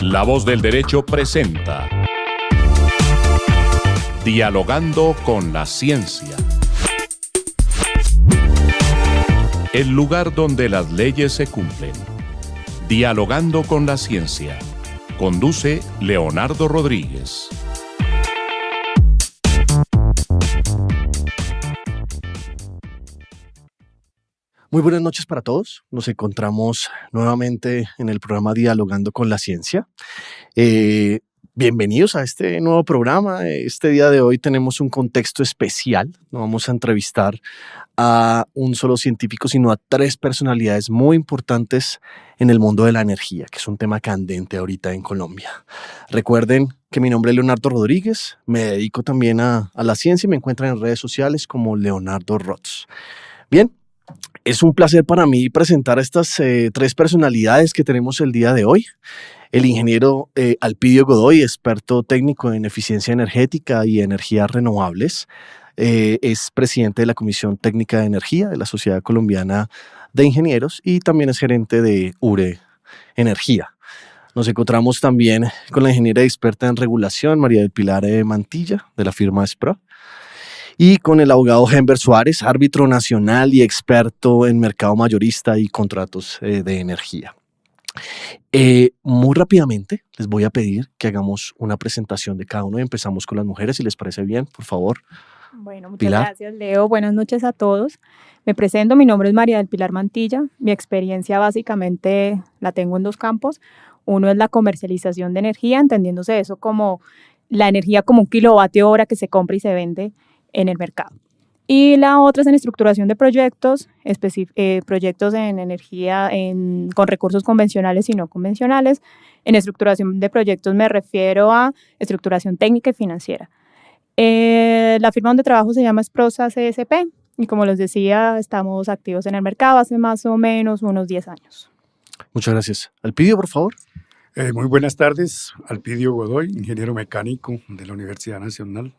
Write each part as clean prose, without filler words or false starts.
La Voz del Derecho presenta Dialogando con la Ciencia. El lugar donde las leyes se cumplen. Dialogando con la Ciencia. Conduce Leonardo Rodríguez. Muy buenas noches para todos. Nos encontramos nuevamente en el programa Dialogando con la Ciencia. Bienvenidos a este nuevo programa. Este día de hoy tenemos un contexto especial. No vamos a entrevistar a un solo científico, sino a tres personalidades muy importantes en el mundo de la energía, que es un tema candente ahorita en Colombia. Recuerden que mi nombre es Leonardo Rodríguez. Me dedico también a la ciencia y me encuentran en redes sociales como Leonardo Rods. Bien. Es un placer para mí presentar a estas tres personalidades que tenemos el día de hoy. El ingeniero Alpidio Godoy, experto técnico en eficiencia energética y energías renovables. Es presidente de la Comisión Técnica de Energía de la Sociedad Colombiana de Ingenieros y también es gerente de URE Energía. Nos encontramos también con la ingeniera experta en regulación, María del Pilar Mantilla, de la firma SPRA. Y con el abogado Hember Suárez, árbitro nacional y experto en mercado mayorista y contratos de energía. Muy rápidamente les voy a pedir que hagamos una presentación de cada uno y empezamos con las mujeres, si les parece bien, por favor. Bueno, muchas Pilar. Gracias, Leo. Buenas noches a todos. Me presento, mi nombre es María del Pilar Mantilla. Mi experiencia básicamente la tengo en dos campos. Uno es la comercialización de energía, entendiéndose eso como la energía como un kilovatio hora que se compra y se vende en el mercado. Y la otra es en estructuración de proyectos, proyectos en energía con recursos convencionales y no convencionales. En estructuración de proyectos me refiero a estructuración técnica y financiera. La firma donde trabajo se llama Esprosa CSP y como les decía, estamos activos en el mercado hace más o menos unos 10 años. Muchas gracias. Alpidio, por favor. Muy buenas tardes, Alpidio Godoy, ingeniero mecánico de la Universidad Nacional.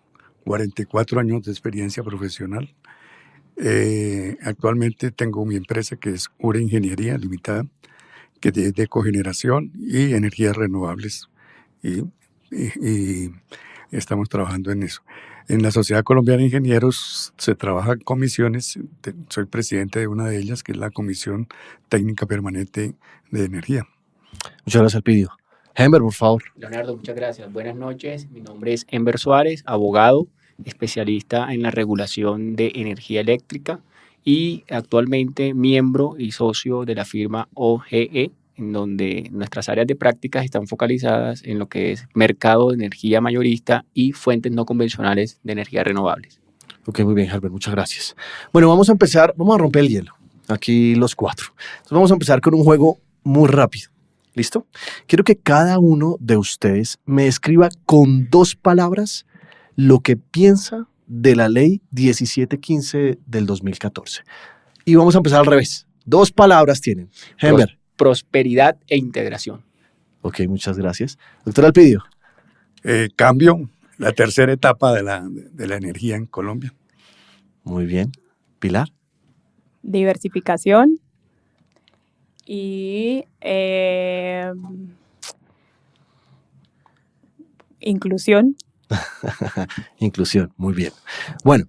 44 años de experiencia profesional. Actualmente tengo mi empresa que es URE Ingeniería Limitada, que es de cogeneración y energías renovables. Y estamos trabajando en eso. En la Sociedad Colombiana de Ingenieros se trabaja en comisiones. Soy presidente de una de ellas, que es la Comisión Técnica Permanente de Energía. Muchas gracias, Alpidio. Hember, por favor. Leonardo, muchas gracias. Buenas noches. Mi nombre es Hember Suárez, abogado, especialista en la regulación de energía eléctrica y actualmente miembro y socio de la firma OGE, en donde nuestras áreas de prácticas están focalizadas en lo que es mercado de energía mayorista y fuentes no convencionales de energías renovables. Ok, muy bien, Herbert, muchas gracias. Bueno, vamos a romper el hielo, aquí los cuatro. Entonces vamos a empezar con un juego muy rápido. ¿Listo? Quiero que cada uno de ustedes me escriba con 2 palabras lo que piensa de la ley 1715 del 2014. Y vamos a empezar al revés. 2 palabras tienen. Hember. Prosperidad e integración. Ok, muchas gracias. Doctor Alpidio. Cambio, la tercera etapa de la energía en Colombia. Muy bien. Pilar. Diversificación. Y inclusión. Inclusión, muy bien. Bueno,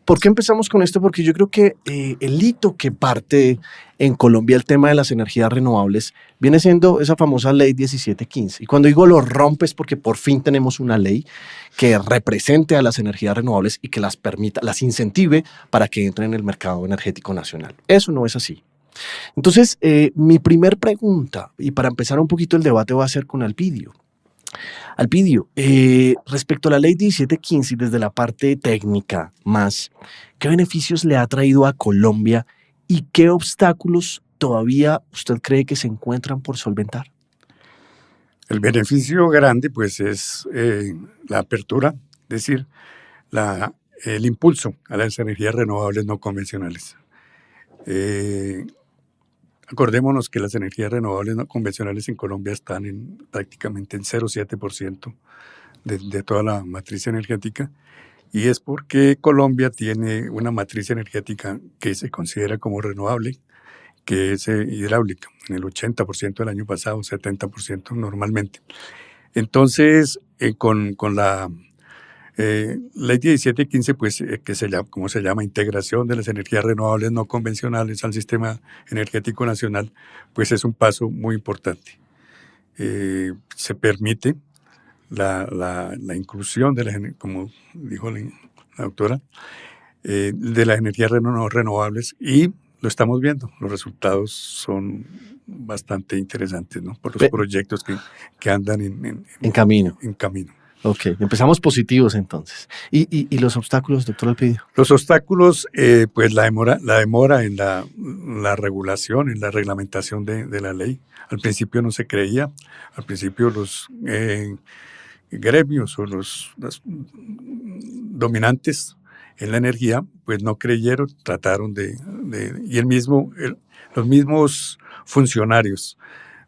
¿por qué empezamos con esto? Porque yo creo que el hito que parte en Colombia el tema de las energías renovables viene siendo esa famosa ley 1715. Y cuando digo lo rompes porque por fin tenemos una ley que represente a las energías renovables y que las permita, las incentive para que entren en el mercado energético nacional. Eso no es así. Entonces, mi primer pregunta, y para empezar un poquito el debate, va a ser con Alpidio. Alpidio, respecto a la ley 1715 y desde la parte técnica más, ¿qué beneficios le ha traído a Colombia y qué obstáculos todavía usted cree que se encuentran por solventar? El beneficio grande pues es la apertura, es decir, el impulso a las energías renovables no convencionales. Acordémonos que las energías renovables no convencionales en Colombia están prácticamente en 0,7% de toda la matriz energética, y es porque Colombia tiene una matriz energética que se considera como renovable, que es hidráulica, en el 80% del año pasado, 70% normalmente. Entonces, con la Ley 1715, pues, que se llama, ¿cómo se llama? Integración de las energías renovables no convencionales al sistema energético nacional, pues es un paso muy importante. Se permite la inclusión de las, como dijo la doctora, de las energías renovables, y lo estamos viendo. Los resultados son bastante interesantes, ¿no? Por los proyectos que andan en camino. Ok, empezamos positivos entonces. ¿Y los obstáculos, doctor Alpidio? Los obstáculos, pues la demora en la regulación, en la reglamentación de la ley. Al principio no se creía, al principio los gremios o los dominantes en la energía, pues no creyeron, trataron y los mismos funcionarios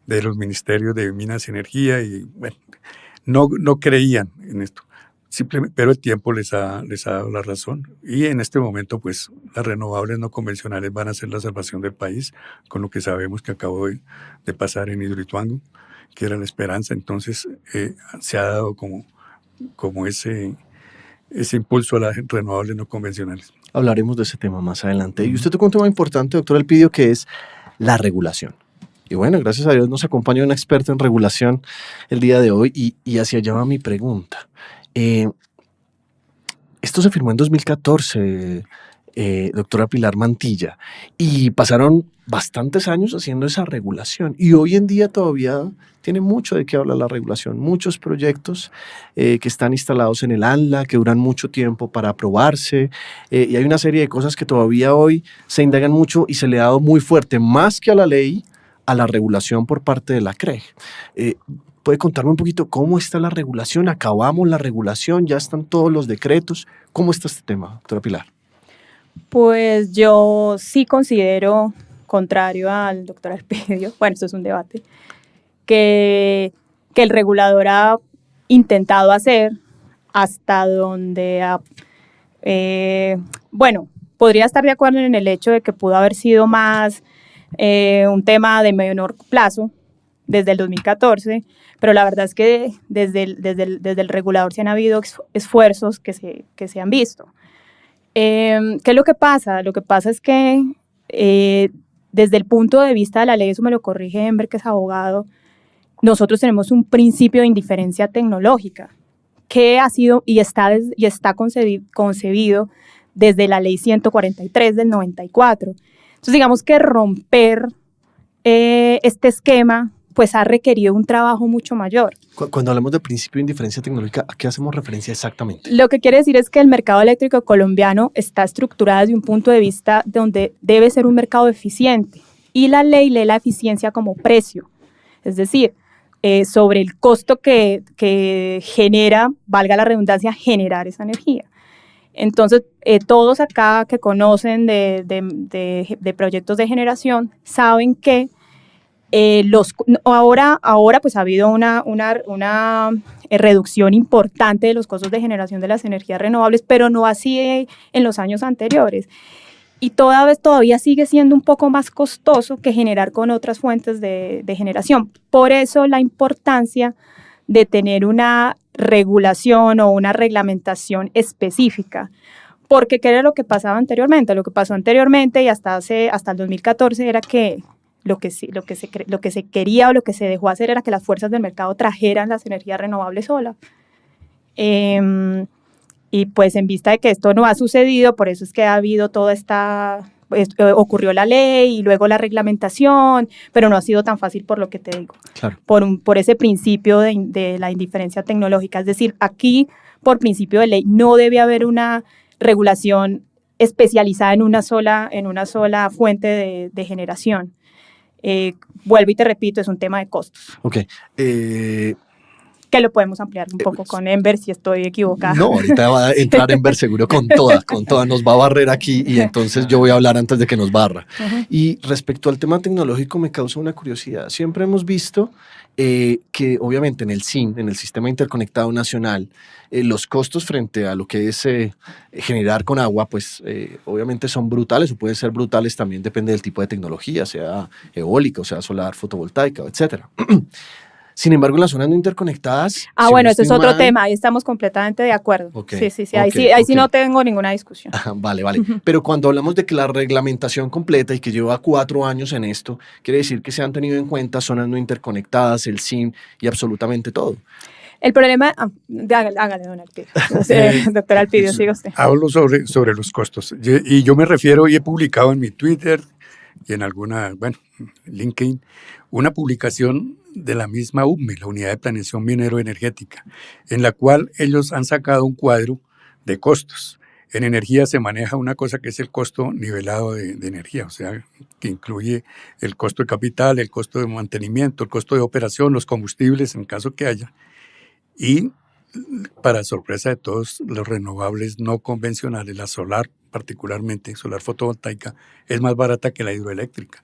de los ministerios de Minas y Energía, y bueno, no creían en esto. Simplemente, pero el tiempo les ha dado la razón, y en este momento pues las renovables no convencionales van a ser la salvación del país, con lo que sabemos que acabó de pasar en Hidroituango, que era la esperanza. Entonces se ha dado como ese impulso a las renovables no convencionales. Hablaremos de ese tema más adelante. Y usted tocó un tema importante, doctor Alpidio, que es la regulación. Y bueno, gracias a Dios nos acompaña un experto en regulación el día de hoy, y hacia allá va mi pregunta. Esto se firmó en 2014, doctora Pilar Mantilla, y pasaron bastantes años haciendo esa regulación, y hoy en día todavía tiene mucho de qué hablar la regulación. Muchos proyectos que están instalados en el ANLA, que duran mucho tiempo para aprobarse, y hay una serie de cosas que todavía hoy se indagan mucho, y se le ha dado muy fuerte, más que a la ley, a la regulación por parte de la CREG. ¿Puede contarme un poquito cómo está la regulación? ¿Acabamos la regulación? ¿Ya están todos los decretos? ¿Cómo está este tema, doctora Pilar? Pues yo sí considero, contrario al doctor Alpidio, bueno, esto es un debate, que el regulador ha intentado hacer hasta donde bueno, podría estar de acuerdo en el hecho de que pudo haber sido más un tema de menor plazo desde el 2014, pero la verdad es que desde el regulador se han habido esfuerzos que se han visto. ¿Qué es lo que pasa? Lo que pasa es que desde el punto de vista de la ley, eso me lo corrige Ember, que es abogado, nosotros tenemos un principio de indiferencia tecnológica que ha sido y está concebido desde la ley 143 del 94. Entonces, digamos que romper este esquema pues ha requerido un trabajo mucho mayor. Cuando hablamos de principio de indiferencia tecnológica, ¿a qué hacemos referencia exactamente? Lo que quiere decir es que el mercado eléctrico colombiano está estructurado desde un punto de vista donde debe ser un mercado eficiente, y la ley lee la eficiencia como precio, es decir, sobre el costo que genera, valga la redundancia, generar esa energía. Entonces, todos acá que conocen de proyectos de generación saben que ahora pues ha habido una reducción importante de los costos de generación de las energías renovables, pero no así en los años anteriores. Y todavía sigue siendo un poco más costoso que generar con otras fuentes de generación. Por eso la importancia de tener una regulación o una reglamentación específica. Porque ¿qué era lo que pasaba anteriormente? Lo que pasó anteriormente y hasta el 2014 era que lo que se quería o lo que se dejó hacer era que las fuerzas del mercado trajeran las energías renovables solas. Y pues en vista de que esto no ha sucedido, por eso es que ha habido toda esta... ocurrió la ley y luego la reglamentación, pero no ha sido tan fácil por lo que te digo. Claro. Por ese principio de la indiferencia tecnológica. Es decir, aquí, por principio de ley, no debe haber una regulación especializada en una sola fuente de generación. Vuelvo y te repito, es un tema de costos. Ok. Que que lo podemos ampliar un poco con Enver si estoy equivocada. No, ahorita va a entrar Enver seguro con toda, nos va a barrer aquí y entonces yo voy a hablar antes de que nos barra. Y respecto al tema tecnológico me causa una curiosidad. Siempre hemos visto que obviamente en el SIN, en el Sistema Interconectado Nacional, los costos frente a lo que es generar con agua, pues obviamente son brutales o pueden ser brutales, también depende del tipo de tecnología, sea eólica, o sea solar, fotovoltaica, etcétera. Sin embargo, en las zonas no interconectadas... Bueno, ese es otro tema, ahí estamos completamente de acuerdo. Okay, sí, ahí sí no tengo ninguna discusión. Vale. Pero cuando hablamos de que la reglamentación completa y que lleva 4 años en esto, quiere decir que se han tenido en cuenta zonas no interconectadas, el SIN y absolutamente todo. El problema... hágale, don Alpidio. Doctor Alpidio, siga usted. Hablo sobre los costos. Y yo me refiero, y he publicado en mi Twitter y en LinkedIn, una publicación de la misma UPME, la Unidad de Planeación Minero-Energética, en la cual ellos han sacado un cuadro de costos. En energía se maneja una cosa que es el costo nivelado de energía, o sea, que incluye el costo de capital, el costo de mantenimiento, el costo de operación, los combustibles en caso que haya, y para sorpresa de todos, los renovables no convencionales, la solar particularmente, solar fotovoltaica, es más barata que la hidroeléctrica.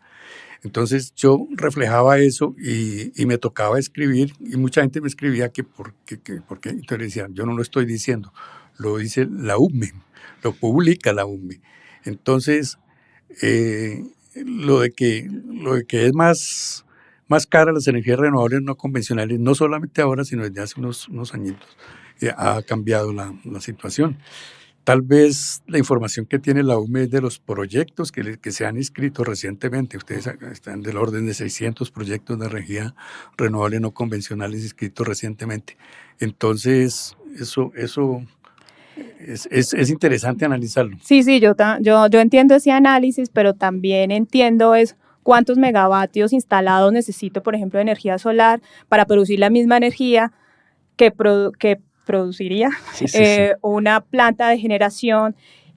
Entonces yo reflejaba eso y me tocaba escribir, y mucha gente me escribía que por qué. Entonces le decía, yo no lo estoy diciendo, lo dice la UPME, lo publica la UPME. Entonces, lo de que es más cara las energías renovables no convencionales, no solamente ahora, sino desde hace unos añitos, ha cambiado la situación. Tal vez la información que tiene la UME es de los proyectos que se han inscrito recientemente. Ustedes están del orden de 600 proyectos de energía renovable no convencionales inscritos recientemente. Entonces, eso es interesante analizarlo. Sí, yo entiendo ese análisis, pero también entiendo cuántos megavatios instalados necesito, por ejemplo, de energía solar para producir la misma energía que produciría una planta de generación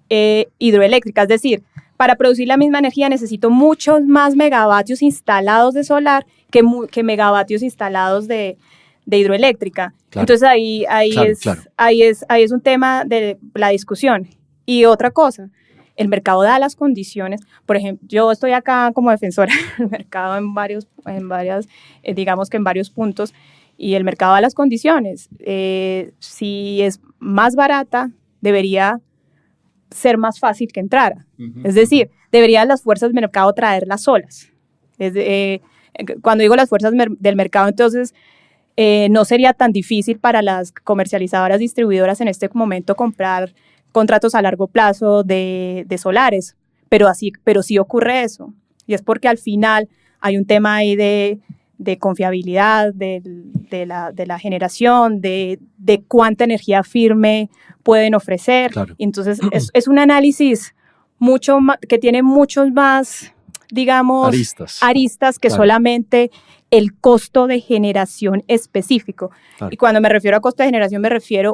hidroeléctrica. Es decir, para producir la misma energía necesito muchos más megavatios instalados de solar que megavatios instalados de hidroeléctrica. Claro. Entonces ahí es un tema de la discusión. Y otra cosa, el mercado da las condiciones. Por ejemplo, yo estoy acá como defensora del mercado en varios puntos. Y el mercado da las condiciones. Si es más barata, debería ser más fácil que entrara. Es decir, deberían las fuerzas del mercado traerlas solas. Cuando digo las fuerzas del mercado, entonces no sería tan difícil para las comercializadoras distribuidoras en este momento comprar contratos a largo plazo de solares. Pero sí ocurre eso. Y es porque al final hay un tema ahí de confiabilidad de la generación, de cuánta energía firme pueden ofrecer. Claro. Entonces, es un análisis que tiene muchos más, digamos, aristas que solamente el costo de generación específico. Claro. Y cuando me refiero a costo de generación,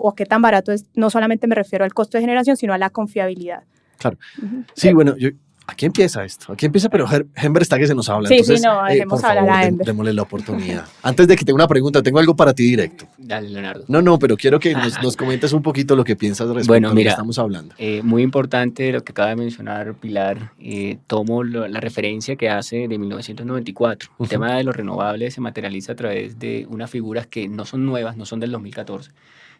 o a qué tan barato es, no solamente me refiero al costo de generación, sino a la confiabilidad. Claro. Sí, bueno, aquí empieza esto, pero Enver está que se nos habla. Sí, entonces, dejemos hablar a Enver. Démosle la oportunidad. Antes de que tenga una pregunta, tengo algo para ti directo. Dale, Leonardo. No, pero quiero que nos comentes un poquito lo que piensas respecto a lo que estamos hablando. Muy importante lo que acaba de mencionar Pilar. Tomo la referencia que hace de 1994. El tema de los renovables se materializa a través de unas figuras que no son nuevas, no son del 2014.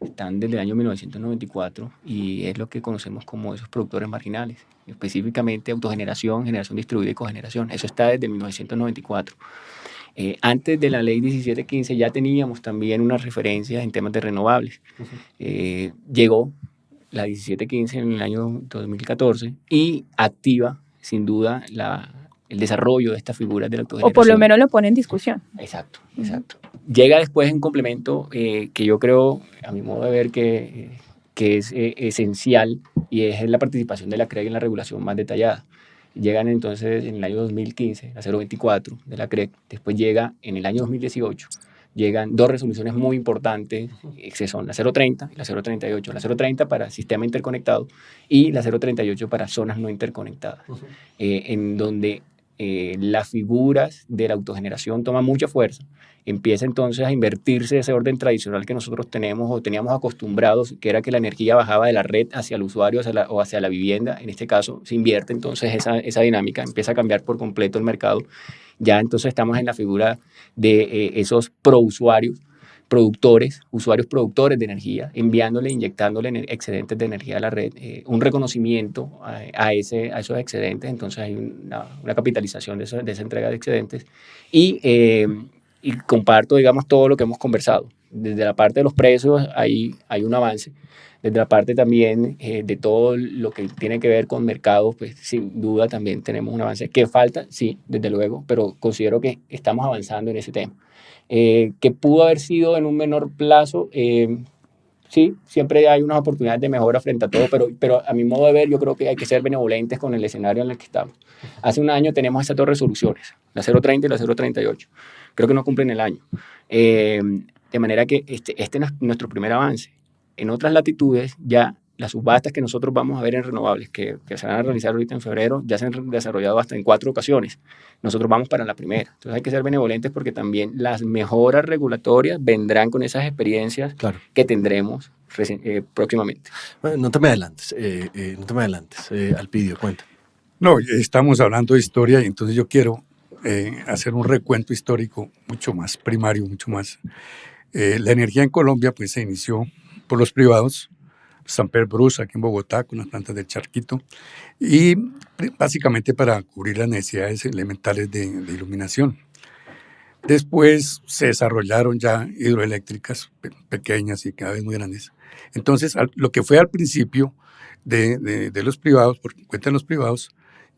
Están desde el año 1994 y es lo que conocemos como esos productores marginales, específicamente autogeneración, generación distribuida y cogeneración. Eso está desde 1994. Antes de la ley 1715 ya teníamos también unas referencias en temas de renovables. Llegó la 1715 en el año 2014 y activa sin duda el desarrollo de estas figuras de la autogeneración. O por lo menos lo pone en discusión. Exacto. Llega después un complemento que yo creo, a mi modo de ver, que es esencial, y es la participación de la CREG en la regulación más detallada. Llegan entonces en el año 2015, la 024 de la CREG, después llega en el año 2018, llegan 2 resoluciones muy importantes, que son la 030 y la 038. La 030 para sistema interconectado y la 038 para zonas no interconectadas, en donde las figuras de la autogeneración toman mucha fuerza, empieza entonces a invertirse ese orden tradicional que nosotros tenemos o teníamos acostumbrados, que era que la energía bajaba de la red hacia el usuario o hacia la vivienda. En este caso se invierte entonces esa dinámica, empieza a cambiar por completo el mercado. Ya entonces estamos en la figura de esos prousuarios, usuarios productores de energía, enviándole, inyectándole excedentes de energía a la red, un reconocimiento a esos excedentes. Entonces hay una capitalización de esa entrega de excedentes y comparto, digamos, todo lo que hemos conversado. Desde la parte de los precios hay un avance. Desde la parte también de todo lo que tiene que ver con mercados, pues sin duda también tenemos un avance. ¿Qué falta? Sí, desde luego, pero considero que estamos avanzando en ese tema. Que pudo haber sido en un menor plazo, sí, siempre hay unas oportunidades de mejora frente a todo, pero a mi modo de ver yo creo que hay que ser benevolentes con el escenario en el que estamos. Hace un año tenemos esas dos resoluciones, la 030 y la 038. Creo que no cumplen el año. De manera que este es nuestro primer avance. En otras latitudes ya las subastas que nosotros vamos a ver en renovables, que se van a realizar ahorita en febrero, ya se han desarrollado hasta en 4 ocasiones. Nosotros vamos para la primera. Entonces hay que ser benevolentes porque también las mejoras regulatorias vendrán con esas experiencias que tendremos próximamente. Bueno, no te me adelantes, Alpidio, cuenta. No, estamos hablando de historia y entonces yo quiero hacer un recuento histórico mucho más primario, mucho más. La energía en Colombia pues se inició por los privados, Samper Bruce aquí en Bogotá con las plantas del Charquito y básicamente para cubrir las necesidades elementales de iluminación. Después se desarrollaron ya hidroeléctricas pequeñas y cada vez muy grandes. Entonces lo que fue al principio de los privados, por cuenta de los privados,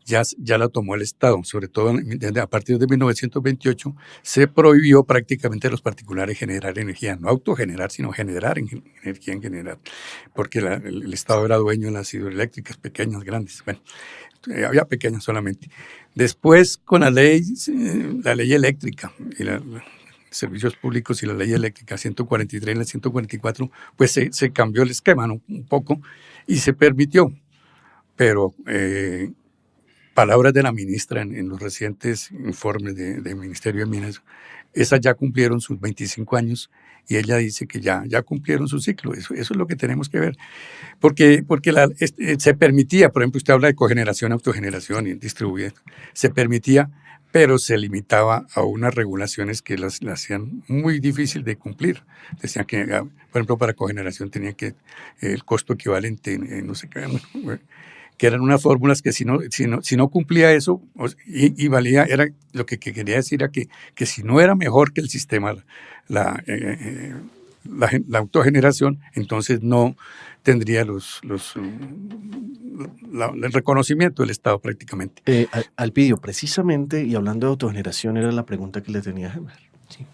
ya la tomó el Estado, sobre todo a partir de 1928 se prohibió prácticamente a los particulares generar energía, no autogenerar, sino generar energía en general, porque el Estado era dueño de las hidroeléctricas pequeñas, grandes, bueno, había pequeñas solamente. Después con la ley eléctrica y servicios públicos y la ley eléctrica 143 y la 144, pues se cambió el esquema, ¿no? Un poco y se permitió, pero palabras de la ministra en los recientes informes del Ministerio de Minas, esas ya cumplieron sus 25 años y ella dice que ya cumplieron su ciclo. Eso es lo que tenemos que ver. Porque se permitía, por ejemplo, usted habla de cogeneración, autogeneración y distribuida, se permitía, pero se limitaba a unas regulaciones que las hacían muy difícil de cumplir. Decían que, por ejemplo, para cogeneración tenía que el costo equivalente, no sé qué, que eran unas fórmulas que si no cumplía eso y valía, era lo que quería decir era que si no era mejor que el sistema, la autogeneración, entonces no tendría el reconocimiento del Estado prácticamente. Alpidio, precisamente, y hablando de autogeneración, era la pregunta que le tenía a Hemer. ¿Sí?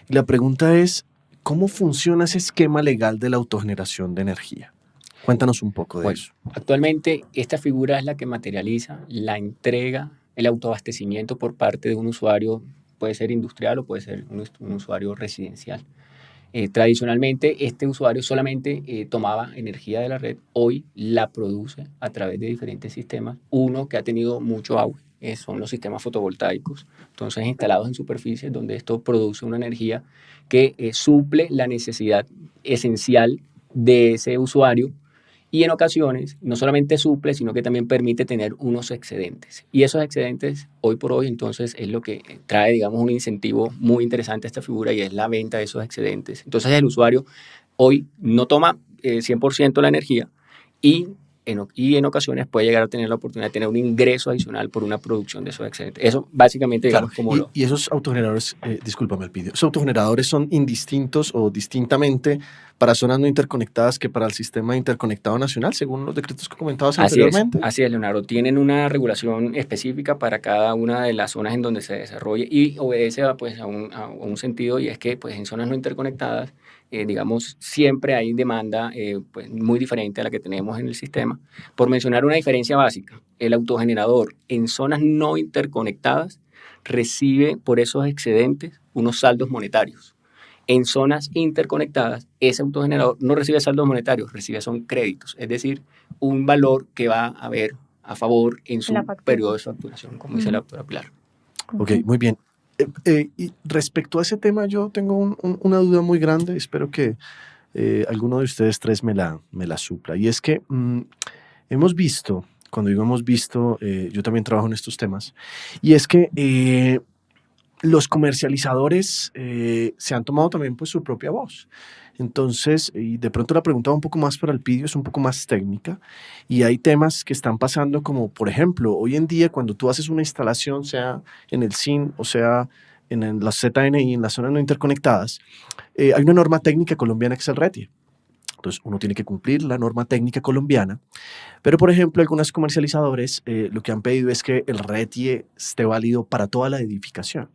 Y la pregunta es, ¿cómo funciona ese esquema legal de la autogeneración de energía? Cuéntanos un poco de eso. Actualmente esta figura es la que materializa la entrega, el autoabastecimiento por parte de un usuario, puede ser industrial o puede ser un usuario residencial. Tradicionalmente este usuario solamente tomaba energía de la red, hoy la produce a través de diferentes sistemas. Uno que ha tenido mucho auge son los sistemas fotovoltaicos, entonces instalados en superficies donde esto produce una energía que suple la necesidad esencial de ese usuario. Y en ocasiones no solamente suple, sino que también permite tener unos excedentes. Y esos excedentes, hoy por hoy, entonces, es lo que trae, digamos, un incentivo muy interesante a esta figura y es la venta de esos excedentes. Entonces, el usuario hoy no toma 100% la energía y en ocasiones puede llegar a tener la oportunidad de tener un ingreso adicional por una producción de esos excedentes. Eso básicamente, digamos, claro. Y esos autogeneradores, discúlpame Alpidio, ¿esos autogeneradores son indistintos o distintamente para zonas no interconectadas que para el sistema interconectado nacional, según los decretos que comentabas anteriormente? Así es, Leonardo. Tienen una regulación específica para cada una de las zonas en donde se desarrolle y obedece pues, a un sentido, y es que pues, en zonas no interconectadas, digamos, siempre hay demanda pues, muy diferente a la que tenemos en el sistema. Por mencionar una diferencia básica, el autogenerador en zonas no interconectadas recibe por esos excedentes unos saldos monetarios. En zonas interconectadas, ese autogenerador no recibe saldos monetarios, son créditos, es decir, un valor que va a haber a favor en su La factura. periodo de facturación, como dice la doctora Pilar. Ok, muy bien. Y respecto a ese tema, yo tengo una duda muy grande. Espero que alguno de ustedes tres me la supla. Y es que hemos visto, cuando digo hemos visto, yo también trabajo en estos temas, y es que los comercializadores se han tomado también pues su propia voz. Entonces, y de pronto la pregunta va un poco más para Elpidio, es un poco más técnica, y hay temas que están pasando como, por ejemplo, hoy en día cuando tú haces una instalación, sea en el SIN o sea en la ZNI, en las zonas no interconectadas, hay una norma técnica colombiana que es el RETIE. Entonces, uno tiene que cumplir la norma técnica colombiana, pero, por ejemplo, algunos comercializadores lo que han pedido es que el RETIE esté válido para toda la edificación.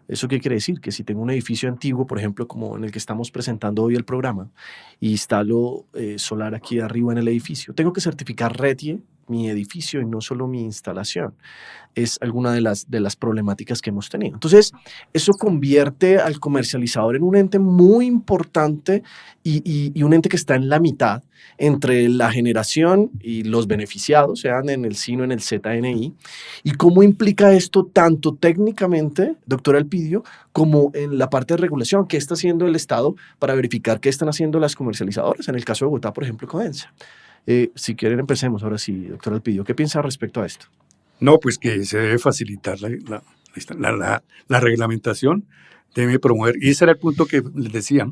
¿Eso qué quiere decir? Que si tengo un edificio antiguo, por ejemplo, como en el que estamos presentando hoy el programa, y instalo solar aquí arriba en el edificio, tengo que certificar RETIE mi edificio y no solo mi instalación. Es alguna de las problemáticas que hemos tenido. Entonces, eso convierte al comercializador en un ente muy importante y un ente que está en la mitad entre la generación y los beneficiados, sean en el SIN o en el ZNI. ¿Y cómo implica esto tanto técnicamente, doctora Elpidio, como en la parte de regulación? ¿Qué está haciendo el Estado para verificar qué están haciendo las comercializadoras? En el caso de Bogotá, por ejemplo, Codensa. Si quieren, empecemos ahora sí, doctora Elpidio. ¿Qué piensa respecto a esto? No, pues que se debe facilitar la reglamentación, debe promover, y ese era el punto que les decía,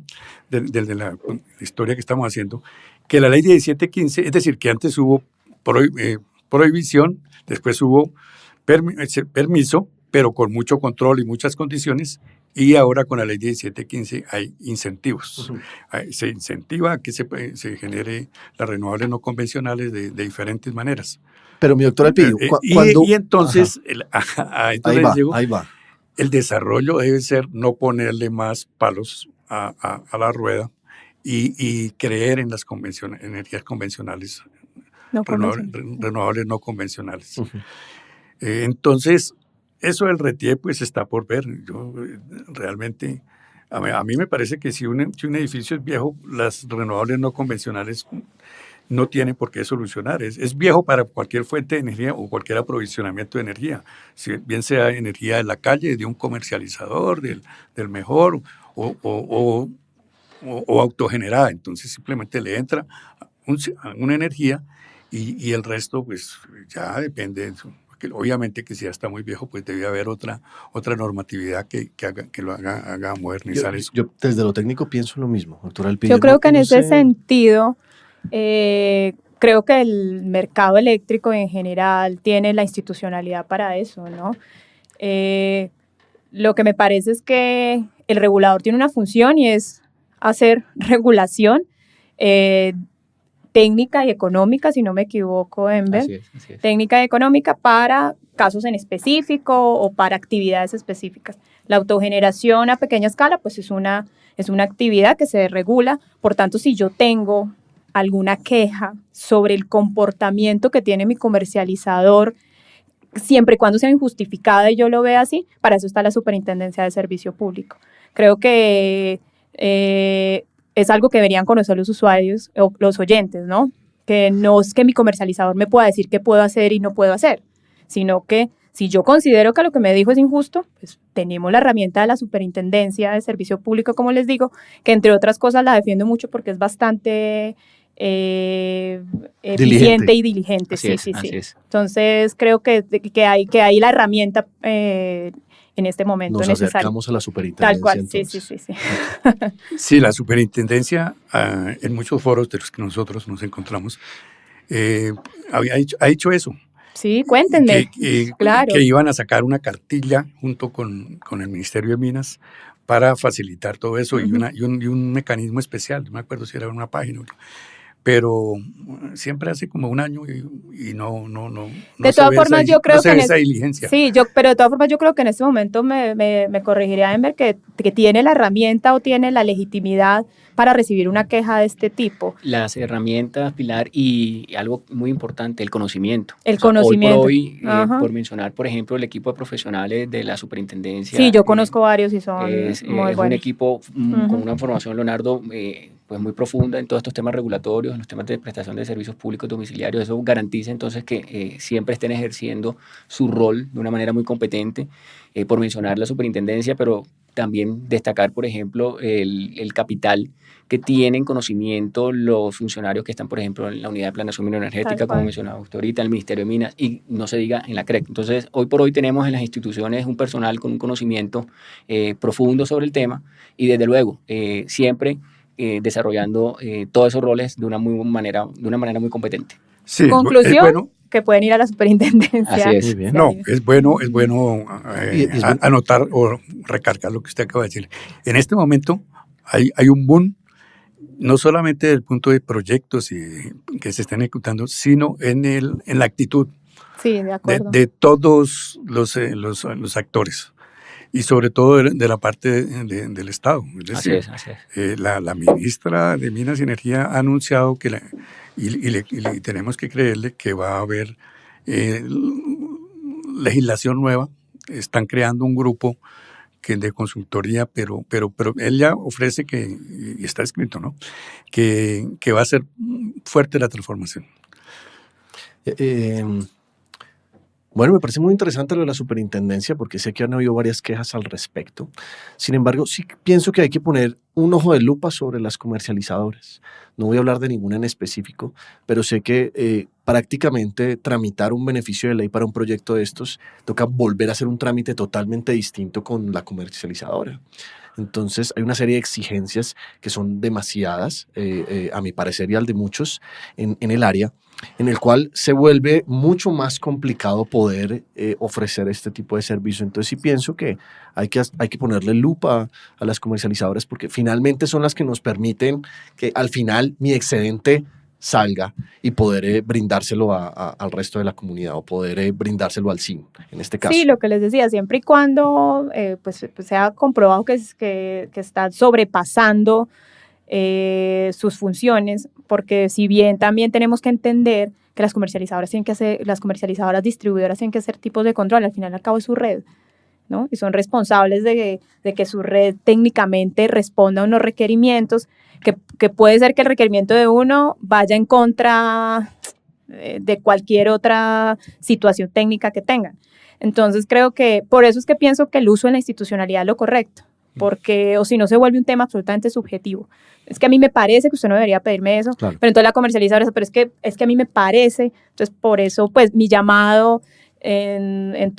de la historia que estamos haciendo, que la ley 1715, es decir, que antes hubo prohibición, después hubo permiso, pero con mucho control y muchas condiciones, y ahora con la ley 1715 hay incentivos. Se incentiva a que se genere las renovables no convencionales de diferentes maneras. Pero mi doctor Elpidio, y entonces, ahí va. El desarrollo debe ser no ponerle más palos a la rueda y creer en las energías convencionales, renovables no convencionales. Entonces, eso del RETIE pues está por ver. Yo realmente, a mí me parece que si un edificio es viejo, las renovables no convencionales no tienen por qué solucionar. Es viejo para cualquier fuente de energía o cualquier aprovisionamiento de energía, si bien sea energía de la calle, de un comercializador, del mejor o autogenerada. Entonces simplemente le entra una energía y el resto pues ya depende. Obviamente que si ya está muy viejo, pues debe haber otra normatividad que lo haga modernizar eso. Yo desde lo técnico pienso lo mismo, doctora Elpidio. Yo creo que en ese sentido, creo que el mercado eléctrico en general tiene la institucionalidad para eso, ¿no? Lo que me parece es que el regulador tiene una función y es hacer regulación técnica y económica, si no me equivoco, Enver. Así es. Técnica y económica para casos en específico o para actividades específicas. La autogeneración a pequeña escala, pues es una actividad que se regula. Por tanto, si yo tengo alguna queja sobre el comportamiento que tiene mi comercializador, siempre y cuando sea injustificada y yo lo vea así, para eso está la Superintendencia de Servicio Público. Creo que es algo que deberían conocer los usuarios o los oyentes, ¿no? Que no es que mi comercializador me pueda decir qué puedo hacer y no puedo hacer, sino que si yo considero que lo que me dijo es injusto, pues tenemos la herramienta de la Superintendencia de Servicio Público, como les digo, que entre otras cosas la defiendo mucho porque es bastante eficiente y diligente. Así es. Entonces creo que hay la herramienta en este momento nos necesario. Acercamos a la superintendencia. Tal cual, entonces. sí. Sí, la superintendencia, en muchos foros de los que nosotros nos encontramos, ha hecho eso. Sí, cuéntenme. Claro. Que iban a sacar una cartilla junto con el Ministerio de Minas para facilitar todo eso. Uh-huh. y un mecanismo especial. No me acuerdo si era una página. Pero siempre hace como un año y no de todas formas yo creo que esa diligencia. Sí, pero de todas formas yo creo que en este momento me corregiría Enver que tiene la herramienta o tiene la legitimidad para recibir una queja de este tipo. Las herramientas, Pilar, y algo muy importante, el conocimiento. Conocimiento. Hoy por hoy, por mencionar, por ejemplo, el equipo de profesionales de la superintendencia. Sí, yo conozco varios y son es muy buenos. Un equipo con una formación, Leonardo, pues muy profunda en todos estos temas regulatorios, en los temas de prestación de servicios públicos domiciliarios. Eso garantiza entonces que siempre estén ejerciendo su rol de una manera muy competente, por mencionar la superintendencia, pero también destacar, por ejemplo, el capital que tienen conocimiento los funcionarios que están, por ejemplo, en la unidad de planeación mineroenergética, como mencionaba usted ahorita, en el Ministerio de Minas, y no se diga en la CREC. Entonces, hoy por hoy tenemos en las instituciones un personal con un conocimiento profundo sobre el tema y, desde luego, siempre desarrollando todos esos roles de una manera muy competente. Sí, Conclusión, es bueno. que pueden ir a la superintendencia. Así es. Muy bien. No, es bueno anotar o recargar lo que usted acaba de decir. En este momento hay un boom, no solamente desde el punto de proyectos que se están ejecutando, sino en la actitud Sí, de acuerdo. de todos los actores, y sobre todo de la parte del Estado. Es decir, Así es. La ministra de Minas y Energía ha anunciado que y tenemos que creerle que va a haber legislación nueva. Están creando un grupo de consultoría, pero él ya ofrece y está escrito, ¿no? Que va a ser fuerte la transformación. Bueno, me parece muy interesante lo de la superintendencia porque sé que han habido varias quejas al respecto. Sin embargo, sí pienso que hay que poner un ojo de lupa sobre las comercializadoras. No voy a hablar de ninguna en específico, pero sé que prácticamente tramitar un beneficio de ley para un proyecto de estos toca volver a hacer un trámite totalmente distinto con la comercializadora. Entonces hay una serie de exigencias que son demasiadas, a mi parecer y al de muchos en el área, en el cual se vuelve mucho más complicado poder ofrecer este tipo de servicio. Entonces sí pienso que hay que ponerle lupa a las comercializadoras porque finalmente son las que nos permiten que al final mi excedente salga y poder brindárselo al resto de la comunidad o poder brindárselo al SIN, en este caso. Sí, lo que les decía, siempre y cuando pues se ha comprobado que está sobrepasando sus funciones, porque si bien también tenemos que entender que las comercializadoras distribuidoras tienen que hacer tipos de control, al final y al cabo es su red, ¿no? Y son responsables de que su red técnicamente responda a unos requerimientos, que puede ser que el requerimiento de uno vaya en contra de cualquier otra situación técnica que tengan. Entonces creo que por eso es que pienso que el uso en la institucionalidad es lo correcto, porque o si no se vuelve un tema absolutamente subjetivo. Es que a mí me parece que usted no debería pedirme eso, claro. Pero entonces la comercializadora, pero es que a mí me parece, entonces por eso pues mi llamado en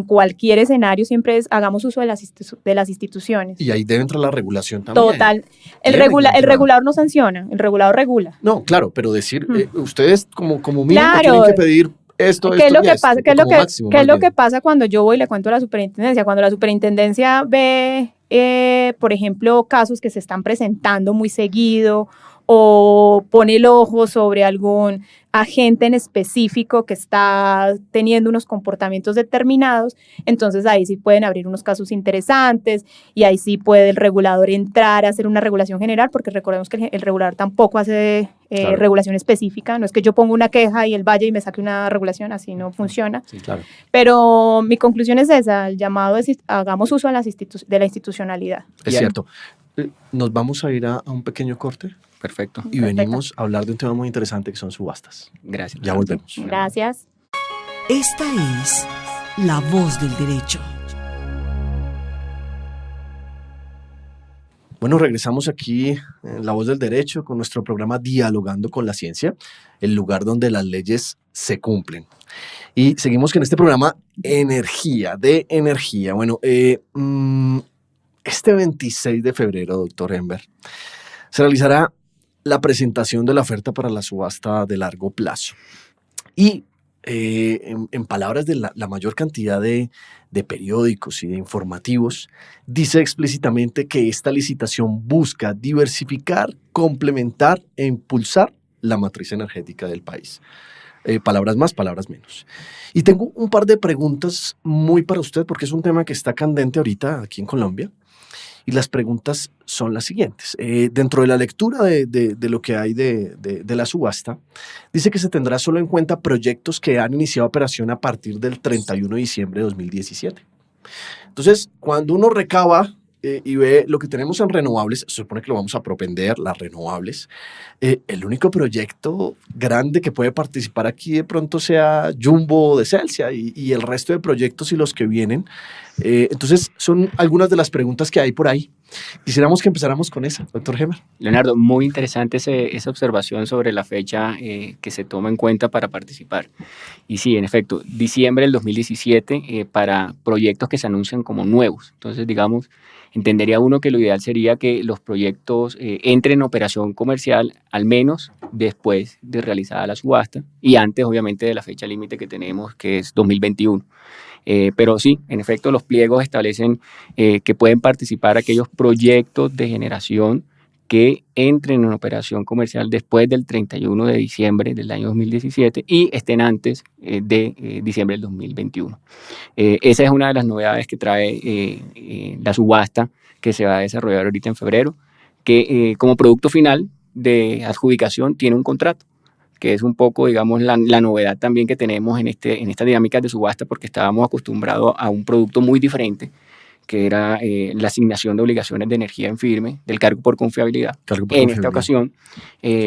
cualquier escenario siempre es hagamos uso de las instituciones. Y ahí debe entrar la regulación también. Total. El regulador no sanciona, el regulador regula. No, claro, pero decir, ustedes como mínimo Claro. tienen que pedir esto, ¿Qué es lo que pasa? ¿Qué es lo que pasa cuando yo voy y le cuento a la superintendencia? Cuando la superintendencia ve, por ejemplo, casos que se están presentando muy seguido o pone el ojo sobre algún agente en específico que está teniendo unos comportamientos determinados, entonces ahí sí pueden abrir unos casos interesantes y ahí sí puede el regulador entrar a hacer una regulación general, porque recordemos que el regulador tampoco hace claro. regulación específica, no es que yo ponga una queja y él vaya y me saque una regulación, así no funciona. Sí, claro. Pero mi conclusión es esa, el llamado es hagamos uso de la institucionalidad. Es cierto. Nos vamos a ir a un pequeño corte. Perfecto. Y venimos a hablar de un tema muy interesante que son subastas. Gracias. Ya volvemos. Gracias. Esta es La Voz del Derecho. Bueno, regresamos aquí en La Voz del Derecho con nuestro programa Dialogando con la Ciencia, el lugar donde las leyes se cumplen. Y seguimos con este programa de energía. Bueno, este 26 de febrero, doctor Enver, se realizará la presentación de la oferta para la subasta de largo plazo. Y en palabras de la mayor cantidad de periódicos y de informativos, dice explícitamente que esta licitación busca diversificar, complementar e impulsar la matriz energética del país. Palabras más, palabras menos. Y tengo un par de preguntas muy para usted, porque es un tema que está candente ahorita aquí en Colombia. Y las preguntas son las siguientes. Dentro de la lectura de lo que hay de la subasta, dice que se tendrá solo en cuenta proyectos que han iniciado operación a partir del 31 de diciembre de 2017. Entonces, cuando uno recaba y ve lo que tenemos en renovables, se supone que lo vamos a propender, las renovables. El único proyecto grande que puede participar aquí de pronto sea Jumbo de Celsia y el resto de proyectos y los que vienen. Entonces, son algunas de las preguntas que hay por ahí. Quisiéramos que empezáramos con esa, doctor Gemer. Leonardo, muy interesante esa observación sobre la fecha que se toma en cuenta para participar. Y sí, en efecto, diciembre del 2017 para proyectos que se anuncian como nuevos. Entonces, digamos, entendería uno que lo ideal sería que los proyectos entren en operación comercial al menos después de realizada la subasta y antes, obviamente, de la fecha límite que tenemos, que es 2021. Pero sí, en efecto, los pliegos establecen que pueden participar aquellos proyectos de generación que entren en operación comercial después del 31 de diciembre del año 2017 y estén antes de diciembre del 2021. Esa es una de las novedades que trae la subasta que se va a desarrollar ahorita en febrero, que como producto final de adjudicación tiene un contrato, que es un poco, digamos, la novedad también que tenemos en esta dinámica de subasta, porque estábamos acostumbrados a un producto muy diferente, que era la asignación de obligaciones de energía en firme, del cargo por confiabilidad. Esta ocasión,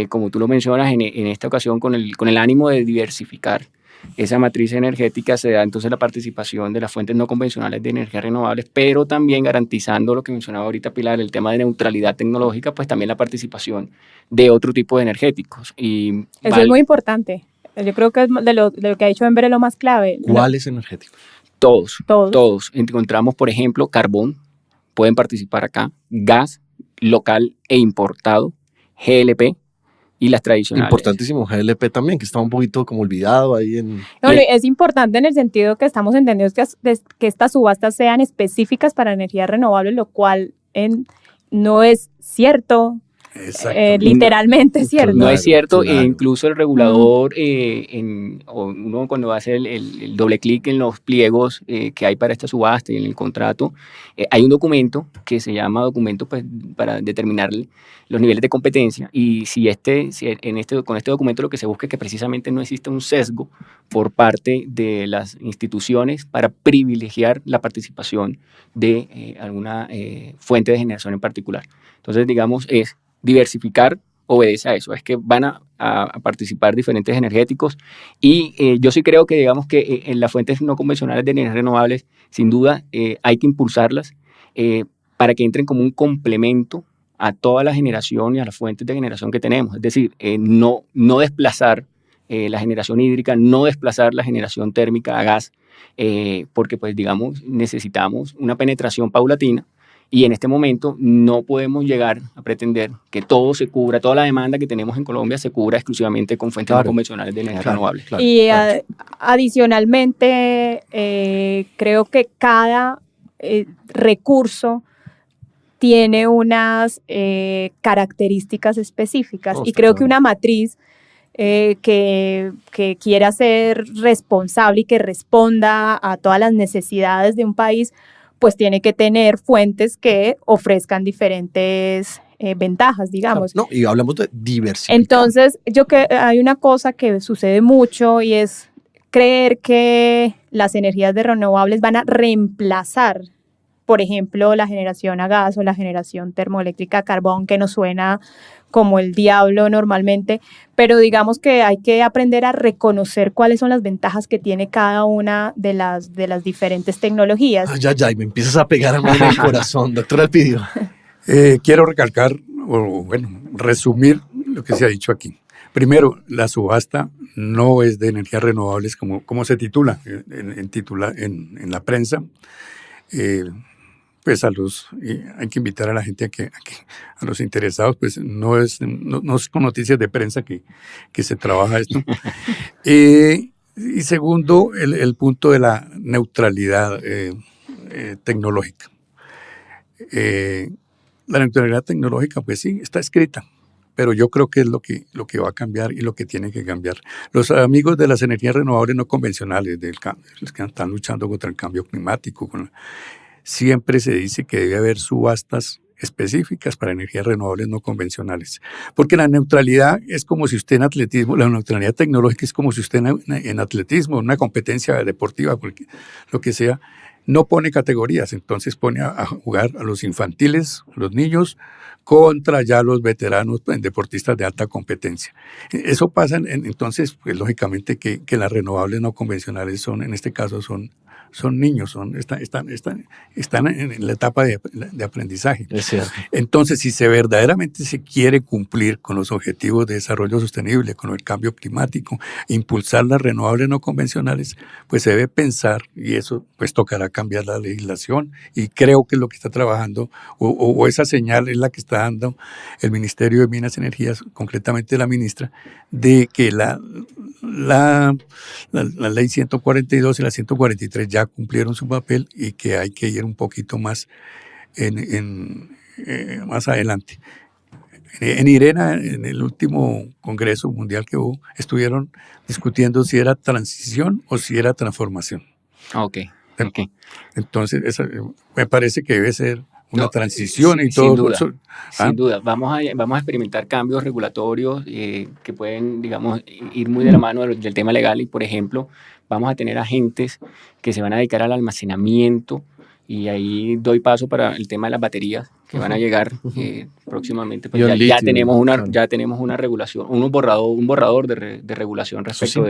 como tú lo mencionas, en esta ocasión con el ánimo de diversificar esa matriz energética, se da entonces la participación de las fuentes no convencionales de energía renovables, pero también garantizando lo que mencionaba ahorita Pilar, el tema de neutralidad tecnológica, pues también la participación de otro tipo de energéticos. Y eso es muy importante. Yo creo que es de lo que ha dicho Ember es lo más clave. ¿Cuáles energéticos? Todos. Encontramos, por ejemplo, carbón, pueden participar acá, gas local e importado, GLP y las tradicionales. Importantísimo, GLP también, que está un poquito como olvidado ahí en... No, es importante en el sentido que estamos entendiendo que estas subastas sean específicas para energías renovables, lo cual no es cierto. Literalmente es cierto. No es cierto, claro. Incluso el regulador, uno cuando hace el doble clic en los pliegos que hay para esta subasta y en el contrato, hay un documento que se llama documento pues, para determinar los niveles de competencia, y con este documento lo que se busca es que precisamente no exista un sesgo por parte de las instituciones para privilegiar la participación de alguna fuente de generación en particular. Entonces, digamos, diversificar obedece a eso, es que van a participar diferentes energéticos y yo sí creo que digamos que en las fuentes no convencionales de energías renovables sin duda hay que impulsarlas para que entren como un complemento a toda la generación y a las fuentes de generación que tenemos, es decir, no desplazar la generación hídrica, no desplazar la generación térmica a gas, porque pues digamos necesitamos una penetración paulatina. Y en este momento no podemos llegar a pretender que todo se cubra, toda la demanda que tenemos en Colombia se cubra exclusivamente con fuentes no convencionales de energía renovable. Y adicionalmente, creo que cada recurso tiene unas características específicas y creo que una matriz que quiera ser responsable y que responda a todas las necesidades de un país, pues tiene que tener fuentes que ofrezcan diferentes ventajas, digamos. No, y hablamos de diversificar. Entonces, hay una cosa que sucede mucho y es creer que las energías de renovables van a reemplazar, por ejemplo, la generación a gas o la generación termoeléctrica a carbón, que nos suena como el diablo normalmente, pero digamos que hay que aprender a reconocer cuáles son las ventajas que tiene cada una de las diferentes tecnologías. Ay, me empiezas a pegar a mí en el corazón, doctor Elpidio. Quiero recalcar, resumir lo que se ha dicho aquí. Primero, la subasta no es de energías renovables como se titula en la prensa. Pues hay que invitar a la gente a los interesados, pues no es con noticias de prensa que se trabaja esto. Y segundo, el punto de la neutralidad tecnológica. La neutralidad tecnológica, pues sí, está escrita, pero yo creo que es lo que va a cambiar y lo que tiene que cambiar. Los amigos de las energías renovables no convencionales, los que están luchando contra el cambio climático, siempre se dice que debe haber subastas específicas para energías renovables no convencionales. Porque la neutralidad es como si usted en atletismo, la neutralidad tecnológica es como si usted en atletismo, en una competencia deportiva, lo que sea, no pone categorías, entonces pone a jugar a los infantiles, los niños, contra ya los veteranos deportistas de alta competencia. Eso pasa, entonces, pues lógicamente que las renovables no convencionales son, en este caso, son niños, están en la etapa de aprendizaje. Es cierto. Entonces, si verdaderamente se quiere cumplir con los objetivos de desarrollo sostenible, con el cambio climático, impulsar las renovables no convencionales, pues se debe pensar, y eso pues tocará cambiar la legislación, y creo que es lo que está trabajando, o esa señal es la que está dando el Ministerio de Minas y Energías, concretamente la ministra, de que la ley 142 y la 143 ya cumplieron su papel y que hay que ir un poquito más más adelante. En IRENA, en el último Congreso Mundial que hubo, estuvieron discutiendo si era transición o si era transformación. Ok. Entonces, me parece que debe ser una transición y sin todo. Duda, sin duda. Vamos a experimentar cambios regulatorios que pueden, digamos, ir muy de la mano del tema legal y, por ejemplo, vamos a tener agentes que se van a dedicar al almacenamiento y ahí doy paso para el tema de las baterías que van a llegar próximamente. Pues ya tenemos una regulación, un borrador de regulación respecto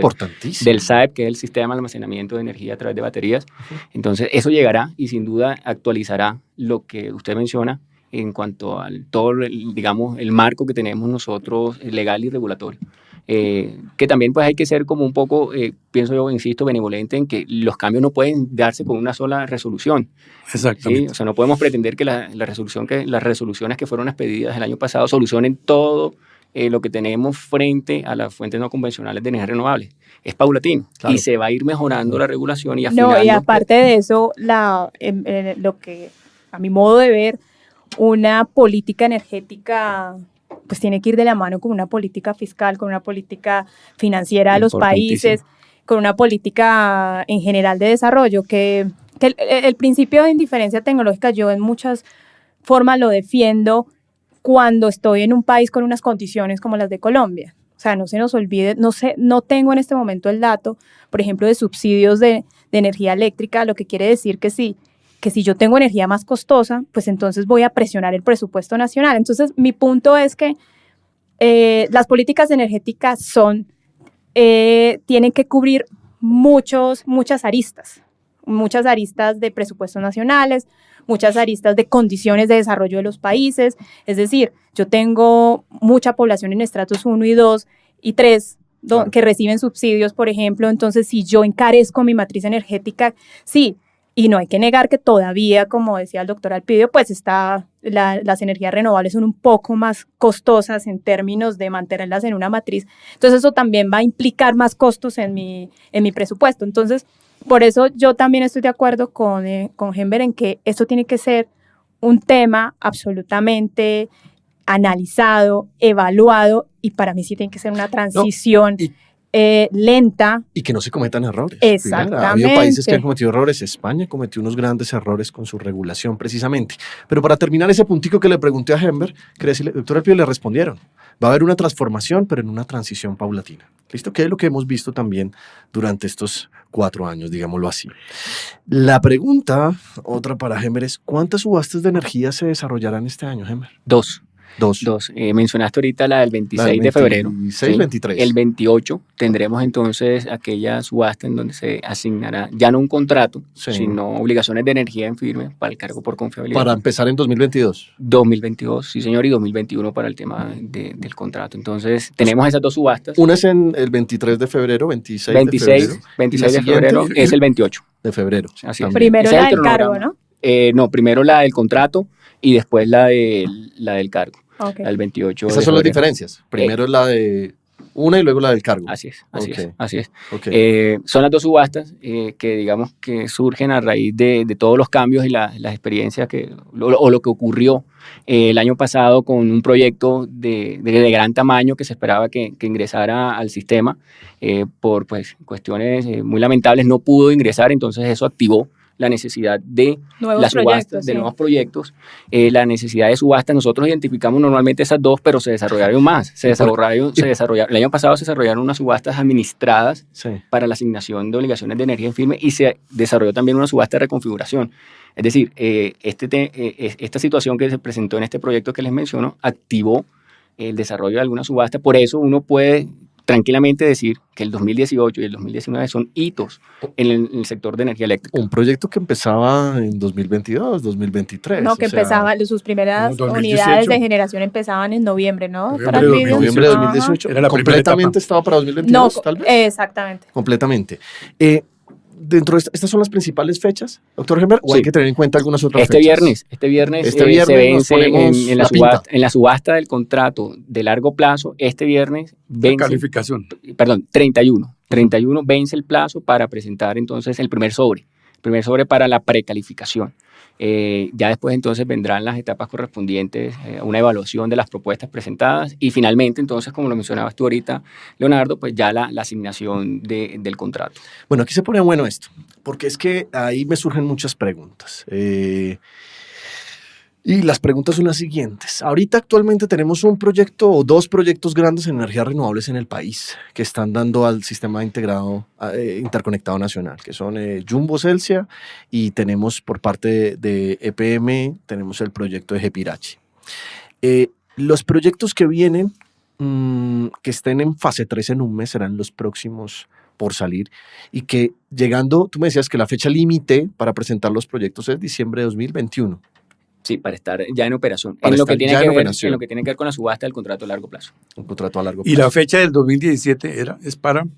del SAEP, que es el Sistema de Almacenamiento de Energía a través de baterías. Entonces, eso llegará y sin duda actualizará lo que usted menciona en cuanto al todo, digamos, el marco que tenemos nosotros legal y regulatorio. Que también pues hay que ser como un poco, pienso yo, insisto, benevolente en que los cambios no pueden darse con una sola resolución. Exactamente. ¿Sí? O sea, no podemos pretender que las resoluciones que fueron expedidas el año pasado solucionen todo lo que tenemos frente a las fuentes no convencionales de energía renovable. Es paulatino, claro, y se va a ir mejorando la regulación y afinando. No, y aparte de eso, lo que a mi modo de ver, una política energética pues tiene que ir de la mano con una política fiscal, con una política financiera de los países, con una política en general de desarrollo, que el principio de indiferencia tecnológica yo en muchas formas lo defiendo cuando estoy en un país con unas condiciones como las de Colombia. O sea, no se nos olvide, no tengo en este momento el dato, por ejemplo, de subsidios de energía eléctrica, lo que quiere decir que si yo tengo energía más costosa, pues entonces voy a presionar el presupuesto nacional. Entonces, mi punto es que las políticas energéticas tienen que cubrir muchas aristas de presupuestos nacionales, muchas aristas de condiciones de desarrollo de los países. Es decir, yo tengo mucha población en estratos 1 y 2 y 3, claro, que reciben subsidios, por ejemplo. Entonces, si yo encarezco mi matriz energética, sí. Y no hay que negar que todavía, como decía el doctor Alpidio, pues las energías renovables son un poco más costosas en términos de mantenerlas en una matriz. Entonces eso también va a implicar más costos en mi presupuesto. Entonces, por eso yo también estoy de acuerdo con Henber en que esto tiene que ser un tema absolutamente analizado, evaluado, y para mí sí tiene que ser una transición lenta. Y que no se cometan errores. Exactamente. Ha habido países que han cometido errores. España cometió unos grandes errores con su regulación, precisamente. Pero para terminar ese puntico que le pregunté a Henber, doctor Alpidio, le respondieron. Va a haber una transformación, pero en una transición paulatina. ¿Listo? Que es lo que hemos visto también durante estos 4 años, digámoslo así. La pregunta, otra para Henber, es ¿cuántas subastas de energía se desarrollarán este año, Henber? Dos. Mencionaste ahorita la del 26 de febrero. 26, 23. El 28 tendremos entonces aquella subasta en donde se asignará ya no un contrato, sino obligaciones de energía en firme para el cargo por confiabilidad. Para empezar en 2022. 2022, sí señor, y 2021 para el tema del contrato. Entonces tenemos esas dos subastas. Una es en el 23 de febrero, 26 de febrero. 26 de febrero es el 28. De febrero. Así es. Primero la del cargo, ¿no? No, primero la del contrato y después la del cargo. Okay. Al 28. Esas son las diferencias. Primero es la de una y luego la del cargo. Así es. Okay. Son las dos subastas que digamos que surgen a raíz de todos los cambios y las experiencias o lo que ocurrió el año pasado con un proyecto de gran tamaño que se esperaba que ingresara al sistema. Por pues, cuestiones muy lamentables no pudo ingresar, entonces eso activó la necesidad de Nuevos la subasta, proyectos, de sí. nuevos proyectos, la necesidad de subasta. Nosotros identificamos normalmente esas dos, pero se desarrollaron más. El año pasado se desarrollaron unas subastas administradas Sí. para la asignación de obligaciones de energía en firme y se desarrolló también una subasta de reconfiguración. Es decir, esta situación que se presentó en este proyecto que les menciono activó el desarrollo de alguna subasta. Por eso uno puede tranquilamente decir que el 2018 y el 2019 son hitos en el sector de energía eléctrica. Un proyecto que empezaba en 2022, 2023. No, que o sea, empezaban, sus primeras No, 2018. unidades de generación empezaban en noviembre, ¿no? Noviembre Para de el 2018. vídeo. Noviembre de Ajá. 2018. Era la primera completamente etapa. estaba para 2022, tal vez. Exactamente. Completamente. Dentro de estas son las principales fechas, doctor Gember, o hay Sí. que tener en cuenta algunas otras Este fechas. viernes Este se viernes nos vence ponemos en la pinta. en la subasta del contrato de largo plazo. Este viernes La vence, calificación. perdón, 31 vence el plazo para presentar entonces el primer sobre para la precalificación. Ya después entonces vendrán las etapas correspondientes a una evaluación de las propuestas presentadas y finalmente entonces, como lo mencionabas tú ahorita, Leonardo, pues ya la asignación del contrato. Bueno, aquí se pone bueno esto, porque es que ahí me surgen muchas preguntas. Y las preguntas son las siguientes. Ahorita actualmente tenemos un proyecto o dos proyectos grandes en energías renovables en el país que están dando al sistema integrado, interconectado nacional, que son Jumbo Celsia y tenemos por parte de EPM, tenemos el proyecto de Gepirachi. Los proyectos que vienen, que estén en fase 3 en un mes, serán los próximos por salir y que llegando, tú me decías que la fecha límite para presentar los proyectos es diciembre de 2021. Sí, para estar ya en operación. Para En lo estar que tiene ya que en ver, operación. en lo que tiene que ver con la subasta del contrato a largo plazo. Un contrato a largo Y plazo. la fecha del 2017 es para La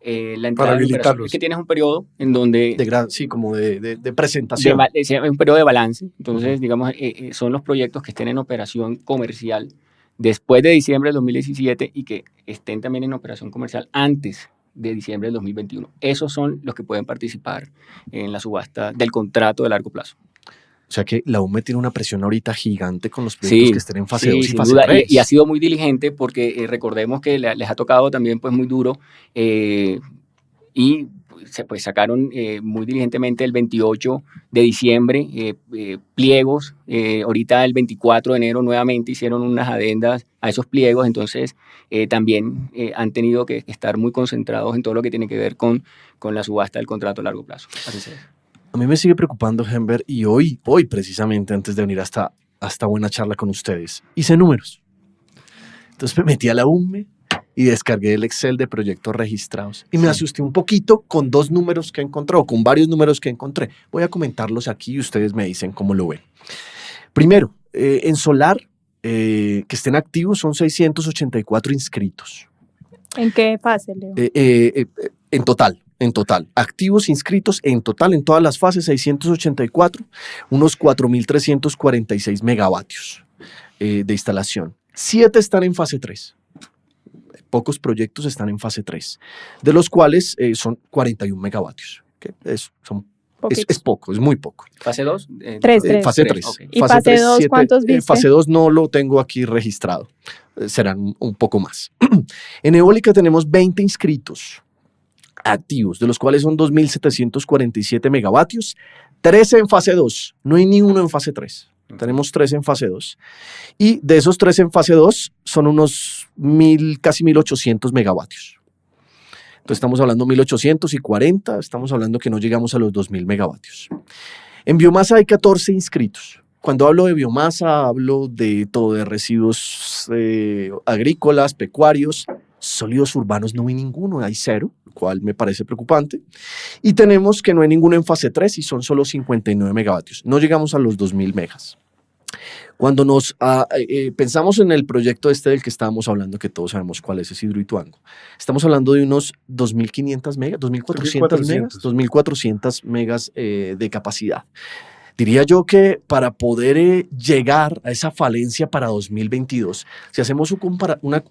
entrada Para en operación. habilitarlos. Es que tienes un periodo en donde Sí, como de presentación. es un periodo de balance. Entonces, digamos, son los proyectos que estén en operación comercial después de diciembre del 2017 y que estén también en operación comercial antes de diciembre del 2021. Esos son los que pueden participar en la subasta del contrato de largo plazo. O sea que la UME tiene una presión ahorita gigante con los proyectos que estén en fase 2 y sin fase duda. 3. Y ha sido muy diligente porque recordemos que les ha tocado también pues muy duro y pues sacaron muy diligentemente el 28 de diciembre pliegos. Ahorita el 24 de enero nuevamente hicieron unas adendas a esos pliegos. Entonces también han tenido que estar muy concentrados en todo lo que tiene que ver con la subasta del contrato a largo plazo. Así es. A mí me sigue preocupando, Gember, y hoy precisamente antes de venir a esta buena charla con ustedes, hice números. Entonces me metí a la UME y descargué el Excel de proyectos registrados. Y me asusté un poquito con dos números que encontré, o con varios números que encontré. Voy a comentarlos aquí y ustedes me dicen cómo lo ven. Primero, en solar, que estén activos, son 684 inscritos. ¿En qué fase, Leo? En total, activos inscritos en total, en todas las fases, 684, unos 4.346 megavatios de instalación. 7 están en fase 3. Pocos proyectos están en fase 3, de los cuales son 41 megavatios. ¿Okay? Es poco, es muy poco. ¿Fase 2? Tres. Fase 3. Okay. ¿Y fase 2 cuántos viste? Fase 2 no lo tengo aquí registrado. Serán un poco más. En eólica tenemos 20 inscritos activos, de los cuales son 2.747 megavatios, 13 en fase 2, no hay ni uno en fase 3. Tenemos 3 en fase 2. Y de esos 3 en fase 2 son unos casi 1.800 megavatios. Entonces estamos hablando 1.840, estamos hablando que no llegamos a los 2.000 megavatios. En biomasa hay 14 inscritos. Cuando hablo de biomasa, hablo de todo, de residuos agrícolas, pecuarios. Sólidos urbanos no hay ninguno, hay 0, lo cual me parece preocupante. Y tenemos que no hay ninguno en fase 3 y son solo 59 megavatios. No llegamos a los 2.000 megas. Cuando nos pensamos en el proyecto del que estábamos hablando, que todos sabemos cuál es Hidroituango, estamos hablando de unos 2.500 megas, 2.400 megas, 2.400 megas de capacidad. Diría yo que para poder llegar a esa falencia para 2022, si hacemos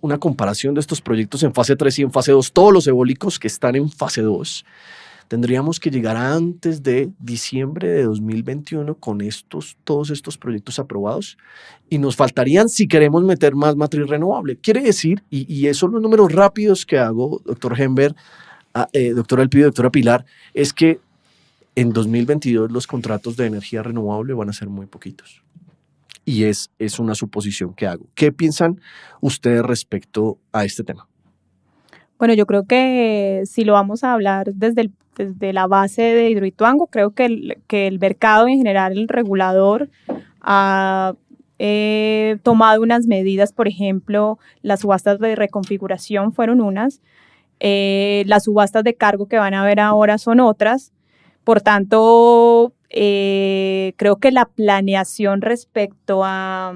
una comparación de estos proyectos en fase 3 y en fase 2, todos los eólicos que están en fase 2, tendríamos que llegar antes de diciembre de 2021 con todos estos proyectos aprobados y nos faltarían si queremos meter más matriz renovable. Quiere decir, y esos son los números rápidos que hago, doctor Gember, doctora Elpidio, doctora Pilar, es que en 2022 los contratos de energía renovable van a ser muy poquitos. Y es una suposición que hago. ¿Qué piensan ustedes respecto a este tema? Bueno, yo creo que si lo vamos a hablar desde la base de Hidroituango, creo que el mercado en general, el regulador, ha tomado unas medidas. Por ejemplo, las subastas de reconfiguración fueron unas, las subastas de cargo que van a haber ahora son otras. Por tanto, creo que la planeación respecto a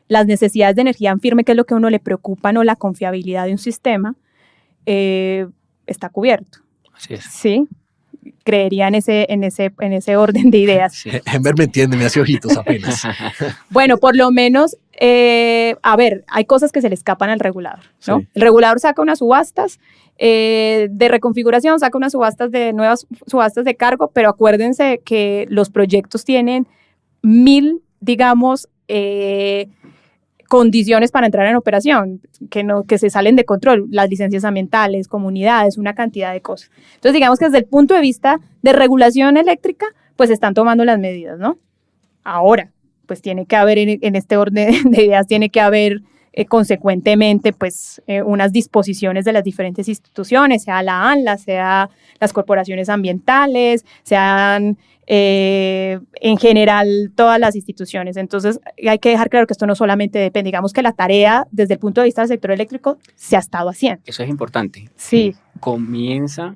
las necesidades de energía en firme, que es lo que a uno le preocupa, no la confiabilidad de un sistema, está cubierto. Así es. Sí, creería en ese orden de ideas. Sí. Enver me entiende, me hace ojitos apenas. Bueno, por lo menos, a ver, hay cosas que se le escapan al regulador, ¿no? Sí. El regulador saca unas subastas de reconfiguración, saca unas nuevas subastas de cargo, pero acuérdense que los proyectos tienen 1000, digamos, condiciones para entrar en operación, que se salen de control, las licencias ambientales, comunidades, una cantidad de cosas. Entonces, digamos que desde el punto de vista de regulación eléctrica, pues están tomando las medidas, ¿no? Ahora, pues tiene que haber, en este orden de ideas, tiene que haber consecuentemente, pues, unas disposiciones de las diferentes instituciones, sea la ANLA, sea las corporaciones ambientales, sean en general todas las instituciones. Entonces hay que dejar claro que esto no solamente depende, digamos que la tarea desde el punto de vista del sector eléctrico se ha estado haciendo. Eso es importante. Sí. Comienza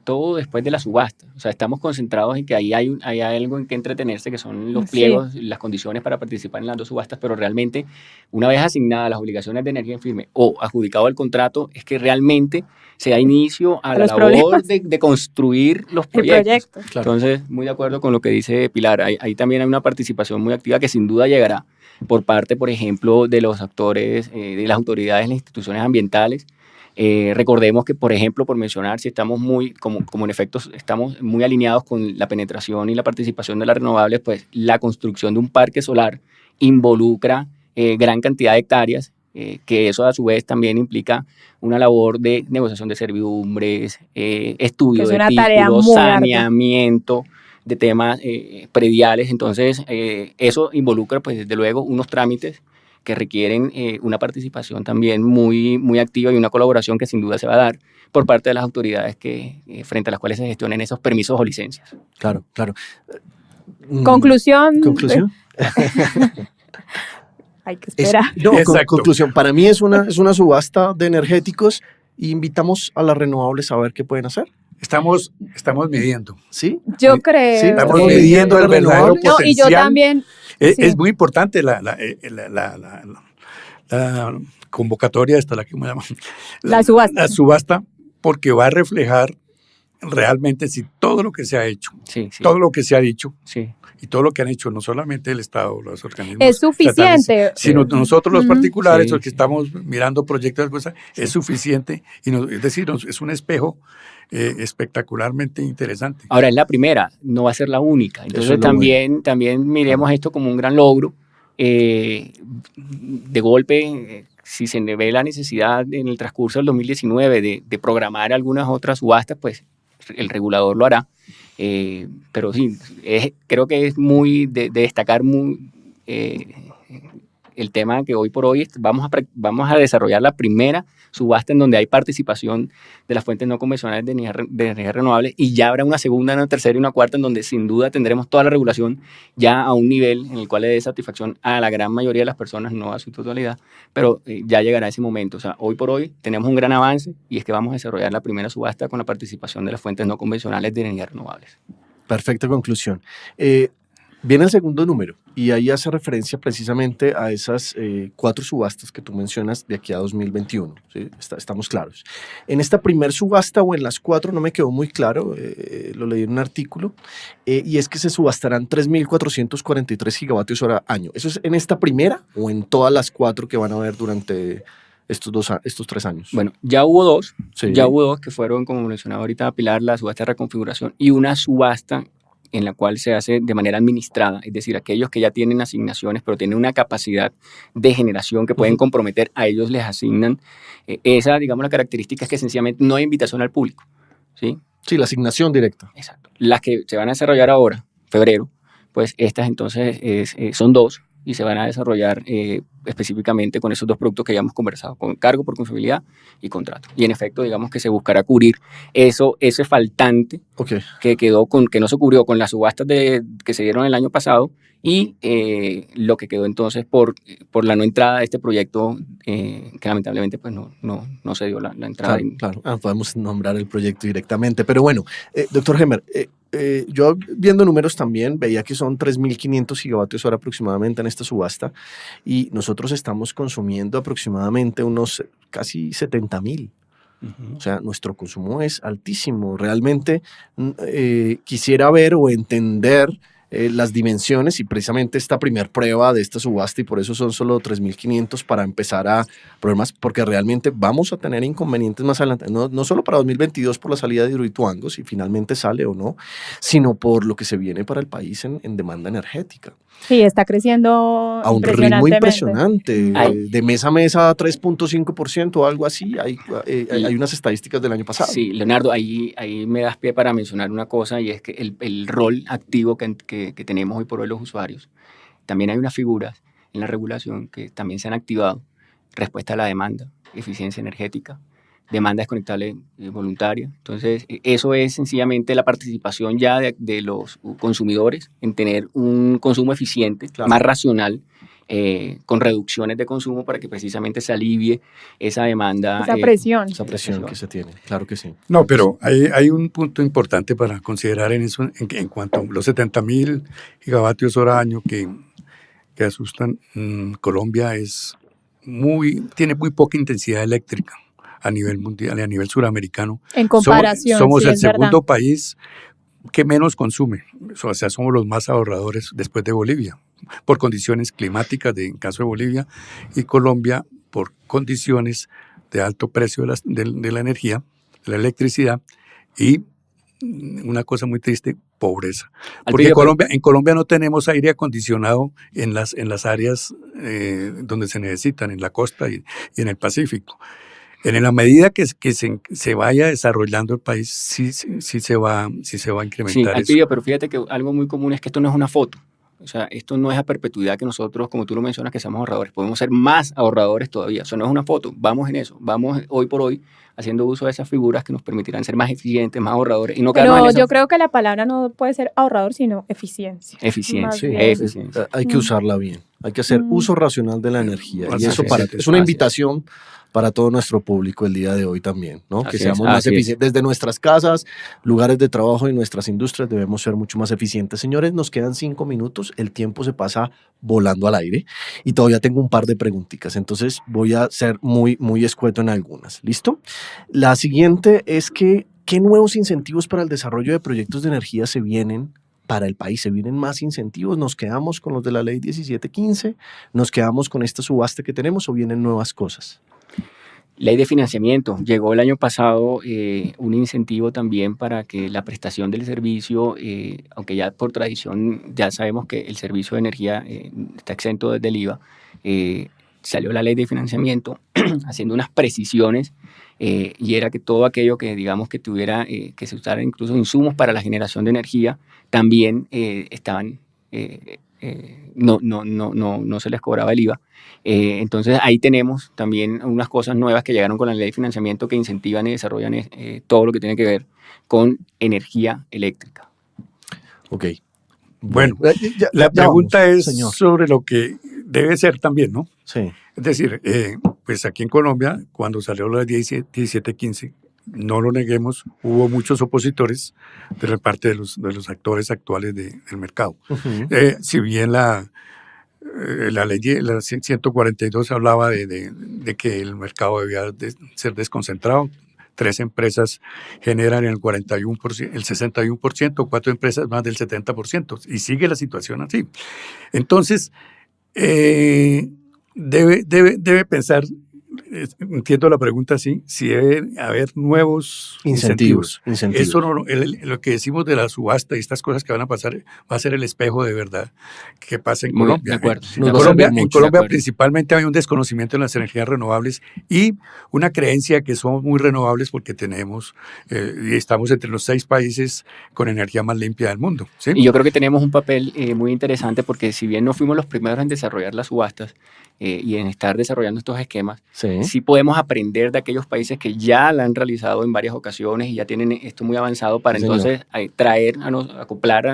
todo después de la subasta. O sea, estamos concentrados en que ahí hay algo en que entretenerse, que son los pliegos, las condiciones para participar en las dos subastas, pero realmente, una vez asignadas las obligaciones de energía en firme o adjudicado el contrato, es que realmente se da inicio a la labor de construir los proyectos. Claro. Entonces, muy de acuerdo con lo que dice Pilar. Ahí también hay una participación muy activa que sin duda llegará por parte, por ejemplo, de los actores, de las autoridades, las instituciones ambientales. Recordemos que, por ejemplo, por mencionar, si estamos como en efecto estamos muy alineados con la penetración y la participación de las renovables, pues la construcción de un parque solar involucra gran cantidad de hectáreas, que eso a su vez también implica una labor de negociación de servidumbres, estudio de títulos, saneamiento de temas prediales. Entonces, eso involucra, pues, desde luego, unos trámites que requieren una participación también muy, muy activa y una colaboración que sin duda se va a dar por parte de las autoridades frente a las cuales se gestionen esos permisos o licencias. Claro, claro. Conclusión. Hay que esperar. Conclusión. Para mí es una subasta de energéticos y invitamos a las renovables a ver qué pueden hacer. Estamos midiendo. ¿Sí? Yo creo. Sí, estamos midiendo el verdadero potencial. No, y yo también. Es muy importante la convocatoria, la subasta. La subasta, porque va a reflejar realmente si todo lo que se ha hecho, todo lo que se ha dicho, y todo lo que han hecho, no solamente el Estado, los organismos es suficiente, sino nosotros los particulares, los que estamos mirando proyectos, es suficiente, es decir, es un espejo espectacularmente interesante. Ahora, es la primera, no va a ser la única. Entonces también miremos esto como un gran logro. De golpe, si se ve la necesidad en el transcurso del 2019 de programar algunas otras subastas, pues el regulador lo hará. Pero sí, creo que es muy de destacar el tema que hoy por hoy vamos a desarrollar la primera subasta en donde hay participación de las fuentes no convencionales de energía renovable, y ya habrá una segunda, una tercera y una cuarta en donde sin duda tendremos toda la regulación ya a un nivel en el cual le dé satisfacción a la gran mayoría de las personas, no a su totalidad, pero ya llegará ese momento. O sea, hoy por hoy tenemos un gran avance y es que vamos a desarrollar la primera subasta con la participación de las fuentes no convencionales de energías renovables. Perfecta conclusión. Viene el segundo número y ahí hace referencia precisamente a esas 4 subastas que tú mencionas de aquí a 2021. ¿Sí? Estamos claros. En esta primer subasta o en las 4 no me quedó muy claro, lo leí en un artículo, y es que se subastarán 3.443 gigavatios hora año. ¿Eso es en esta primera o en todas las 4 que van a haber durante estos 3 años? Bueno, ya hubo 2, sí. Ya hubo 2 que fueron, como mencionaba ahorita Pilar, la subasta de reconfiguración y una subasta en la cual se hace de manera administrada, es decir, aquellos que ya tienen asignaciones, pero tienen una capacidad de generación que pueden comprometer, a ellos les asignan. Esa, digamos, la característica es que sencillamente no hay invitación al público. ¿sí? Sí, la asignación directa. Exacto. Las que se van a desarrollar ahora, febrero, pues estas entonces son 2 y se van a desarrollar específicamente con esos 2 productos que ya hemos conversado, con cargo por confiabilidad y contrato. Y en efecto, digamos que se buscará cubrir ese faltante Ok. que no se cubrió con las subastas que se dieron el año pasado y lo que quedó entonces por la no entrada de este proyecto que lamentablemente pues no se dio la entrada. Claro. Podemos nombrar el proyecto directamente. Pero bueno, doctor Hemer, yo viendo números también veía que son 3.500 gigavatios hora aproximadamente en esta subasta y nosotros estamos consumiendo aproximadamente unos casi 70.000. O sea, nuestro consumo es altísimo. Realmente quisiera ver o entender las dimensiones y precisamente esta primer prueba de esta subasta y por eso son solo 3.500 para empezar a problemas, porque realmente vamos a tener inconvenientes más adelante, no solo para 2022 por la salida de Hidroituango, si finalmente sale o no, sino por lo que se viene para el país en demanda energética. Sí, está creciendo A un ritmo impresionante, de mes a mes a 3.5% o algo así. Hay unas estadísticas del año pasado. Sí, Leonardo, ahí me das pie para mencionar una cosa y es que el rol activo que tenemos hoy por hoy los usuarios, también hay unas figuras en la regulación que también se han activado, respuesta a la demanda, eficiencia energética, demanda desconectable voluntaria. Entonces, eso es sencillamente la participación ya de los consumidores en tener un consumo eficiente, claro, más racional, con reducciones de consumo para que precisamente se alivie esa demanda. Esa presión. Esa presión que se tiene, claro que sí. No, pero hay un punto importante para considerar en eso, en cuanto a los 70.000 gigavatios hora año que asustan. Colombia tiene muy poca intensidad eléctrica a nivel mundial y a nivel suramericano. En comparación, somos sí, el es segundo verdad. país que menos consume, o sea, somos los más ahorradores después de Bolivia, por condiciones climáticas en caso de Bolivia, y Colombia por condiciones de alto precio de la energía, de la electricidad, y una cosa muy triste, pobreza. Porque en Colombia no tenemos aire acondicionado en las áreas donde se necesitan, en la costa y en el Pacífico. En la medida que se vaya desarrollando el país, sí se va a incrementar eso. Sí, pero fíjate que algo muy común es que esto no es una foto. O sea, esto no es a perpetuidad que nosotros, como tú lo mencionas, que seamos ahorradores. Podemos ser más ahorradores todavía. O sea, no es una foto. Vamos en eso. Vamos hoy por hoy haciendo uso de esas figuras que nos permitirán ser más eficientes, más ahorradores. Y no Pero yo creo que la palabra no puede ser ahorrador, sino eficiencia. Eficiencia. Sí, eficiencia. Hay que usarla bien. Hay que hacer uso racional de la energía. Y eso es una invitación para todo nuestro público el día de hoy también, ¿no? Que seamos más eficientes. Desde nuestras casas, lugares de trabajo y nuestras industrias debemos ser mucho más eficientes. Señores, nos quedan 5 minutos, el tiempo se pasa volando al aire y todavía tengo un par de preguntitas, entonces voy a ser muy, muy escueto en algunas. ¿Listo? La siguiente es que, ¿qué nuevos incentivos para el desarrollo de proyectos de energía se vienen para el país? ¿Se vienen más incentivos? ¿Nos quedamos con los de la ley 1715? ¿Nos quedamos con esta subasta que tenemos o vienen nuevas cosas? Ley de financiamiento. Llegó el año pasado un incentivo también para que la prestación del servicio, aunque ya por tradición ya sabemos que el servicio de energía está exento desde el IVA, salió la ley de financiamiento haciendo unas precisiones y era que todo aquello que digamos que tuviera, que se usaran incluso insumos para la generación de energía, también estaban... no se les cobraba el IVA. Entonces ahí tenemos también unas cosas nuevas que llegaron con la ley de financiamiento que incentivan y desarrollan todo lo que tiene que ver con energía eléctrica. Ok. Bueno, la pregunta vamos, es señor, sobre lo que debe ser también, ¿no? Sí. Es decir, pues aquí en Colombia, cuando salió la 1715, no lo neguemos, hubo muchos opositores de la parte de los actores actuales del mercado. Uh-huh. Si bien la ley la 142 hablaba de que el mercado debía ser desconcentrado, 3 empresas generan el 41%, el 61%, 4 empresas más del 70%, y sigue la situación así. Entonces, debe pensar entiendo la pregunta así, si debe haber nuevos incentivos. Eso lo que decimos de la subasta y estas cosas que van a pasar va a ser el espejo de verdad que pasa en Colombia. De acuerdo. En Colombia principalmente hay un desconocimiento en las energías renovables y una creencia que somos muy renovables porque tenemos y estamos entre los 6 países con energía más limpia del mundo. ¿Sí? Y yo creo que tenemos un papel muy interesante porque si bien no fuimos los primeros en desarrollar las subastas y en estar desarrollando estos esquemas, sí podemos aprender de aquellos países que ya la han realizado en varias ocasiones y ya tienen esto muy avanzado para entonces traer, acoplar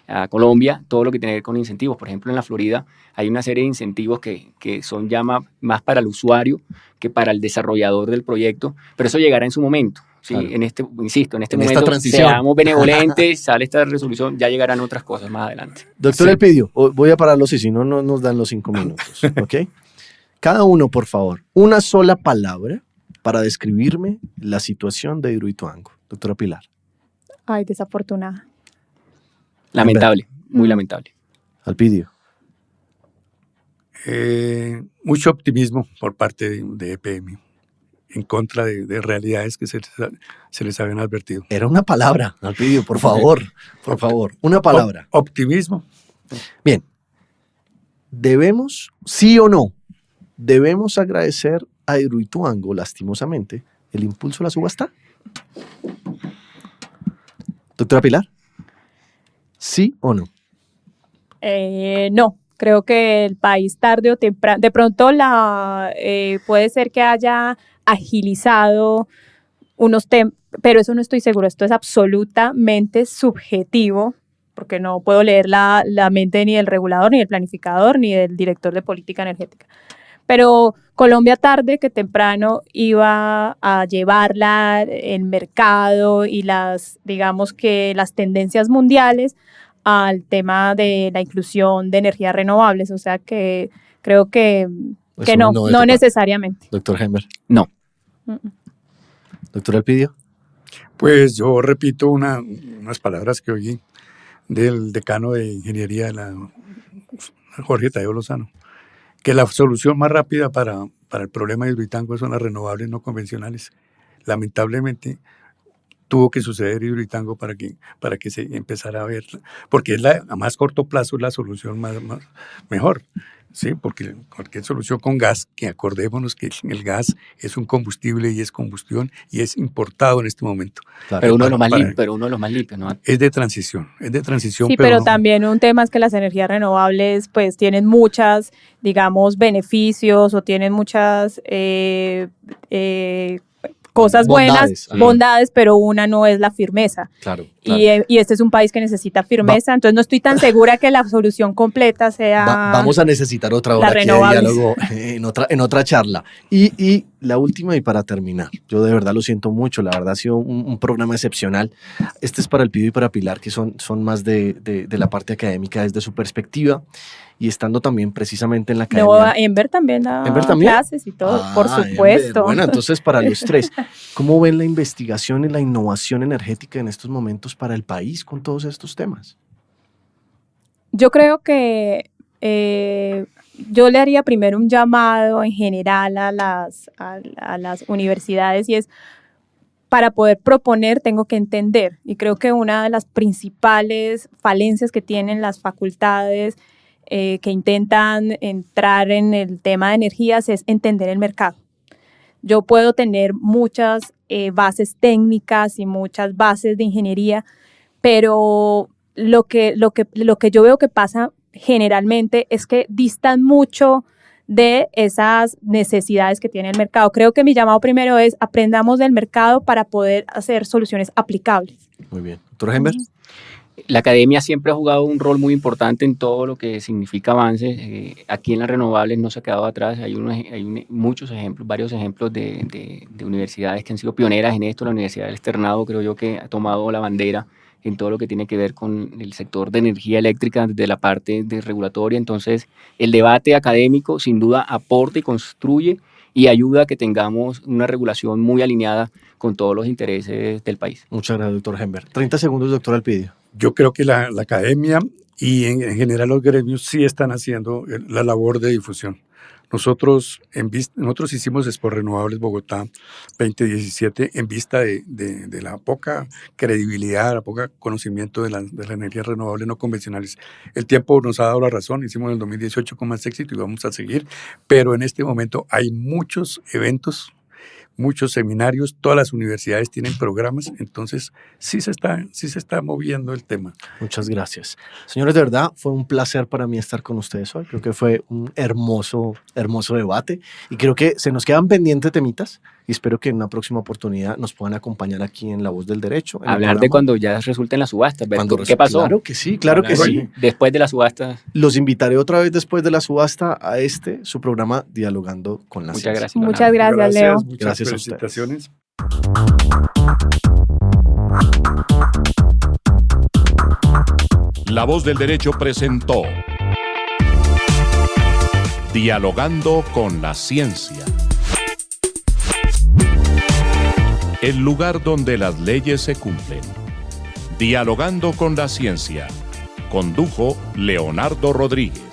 a Colombia todo lo que tiene que ver con incentivos. Por ejemplo, en la Florida hay una serie de incentivos que son ya más para el usuario que para el desarrollador del proyecto, pero eso llegará en su momento. Sí, claro. En este momento seamos benevolentes, sale esta resolución, ya llegarán otras cosas más adelante. Doctor Elpidio, voy a pararlo si no nos dan los 5 minutos, ¿ok? Cada uno, por favor, una sola palabra para describirme la situación de Hidroituango. Doctora Pilar. Ay, desafortunada. Lamentable, muy lamentable. Elpidio. Mucho optimismo por parte de EPM. En contra de realidades que se les habían advertido. Era una palabra, Elpidio, por favor, una palabra. Optimismo. Bien, sí o no, debemos agradecer a Hidroituango, lastimosamente, el impulso a la subasta. Doctora Pilar, ¿sí o no? No, creo que el país tarde o temprano, de pronto puede ser que haya agilizado unos temas, pero eso no estoy seguro, esto es absolutamente subjetivo, porque no puedo leer la mente ni del regulador, ni del planificador, ni del director de política energética. Pero Colombia tarde que temprano iba a llevarla el mercado y digamos que las tendencias mundiales al tema de la inclusión de energías renovables, o sea que creo que no necesariamente. Doctor Hember. No. Doctor Elpidio. Pues yo repito unas palabras que oí del decano de Ingeniería, Jorge Tadeo Lozano, que la solución más rápida para el problema de Hidroituango son las renovables no convencionales. Lamentablemente tuvo que suceder Hidroituango para que se empezara a ver, porque a más corto plazo es la solución mejor. Sí, porque cualquier solución con gas, que acordémonos que el gas es un combustible y es combustión y es importado en este momento. Claro, pero uno de los más limpios, ¿no? Es de transición. Sí, pero también un tema es que las energías renovables pues tienen muchas, digamos, beneficios o tienen muchas cosas bondades, pero una no es la firmeza. Claro. Y este es un país que necesita firmeza, entonces no estoy tan segura que la solución completa sea vamos a necesitar otra hora de diálogo en otra charla. Y la última y para terminar, yo de verdad lo siento mucho, la verdad ha sido un programa excepcional. Este es para Elpidio y para Pilar, que son más de la parte académica desde su perspectiva. Y estando también precisamente en la academia. No, Enver también da clases y todo, por supuesto. Enver. Bueno, entonces para los 3, ¿cómo ven la investigación y la innovación energética en estos momentos para el país con todos estos temas? Yo creo que yo le haría primero un llamado en general a las universidades y es, para poder proponer tengo que entender. Y creo que una de las principales falencias que tienen las facultades que intentan entrar en el tema de energías es entender el mercado. Yo puedo tener muchas bases técnicas y muchas bases de ingeniería, pero lo que yo veo que pasa generalmente es que distan mucho de esas necesidades que tiene el mercado. Creo que mi llamado primero es aprendamos del mercado para poder hacer soluciones aplicables. Muy bien. ¿Doctor Hember? La academia siempre ha jugado un rol muy importante en todo lo que significa avances. Aquí en las renovables no se ha quedado atrás. Hay muchos ejemplos, varios ejemplos de universidades que han sido pioneras en esto. La Universidad del Externado creo yo que ha tomado la bandera en todo lo que tiene que ver con el sector de energía eléctrica desde la parte de regulatoria. Entonces, el debate académico sin duda aporta y construye y ayuda a que tengamos una regulación muy alineada con todos los intereses del país. Muchas gracias, doctor Hember. 30 segundos, doctor Elpidio. Yo creo que la academia y en general los gremios sí están haciendo la labor de difusión. Nosotros hicimos Expo Renovables Bogotá 2017 en vista de la poca credibilidad, la poca conocimiento de las energías renovables no convencionales. El tiempo nos ha dado la razón, hicimos en el 2018 con más éxito y vamos a seguir, pero en este momento hay muchos eventos, muchos seminarios, todas las universidades tienen programas, entonces sí se está moviendo el tema. Muchas gracias. Señores, de verdad, fue un placer para mí estar con ustedes hoy. Creo que fue un hermoso debate y creo que se nos quedan pendientes temitas y espero que en una próxima oportunidad nos puedan acompañar aquí en La Voz del Derecho. Hablar de cuando ya resulten las subastas, ver qué pasó. Claro que sí, claro que sí. Después de las subastas. Los invitaré otra vez después de la subasta a su programa Dialogando con la Ciencia. Muchas gracias. Muchas gracias, Leo. Muchas Gracias a felicitaciones. La Voz del Derecho presentó Dialogando con la Ciencia. El lugar donde las leyes se cumplen. Dialogando con la Ciencia. Condujo Leonardo Rodríguez.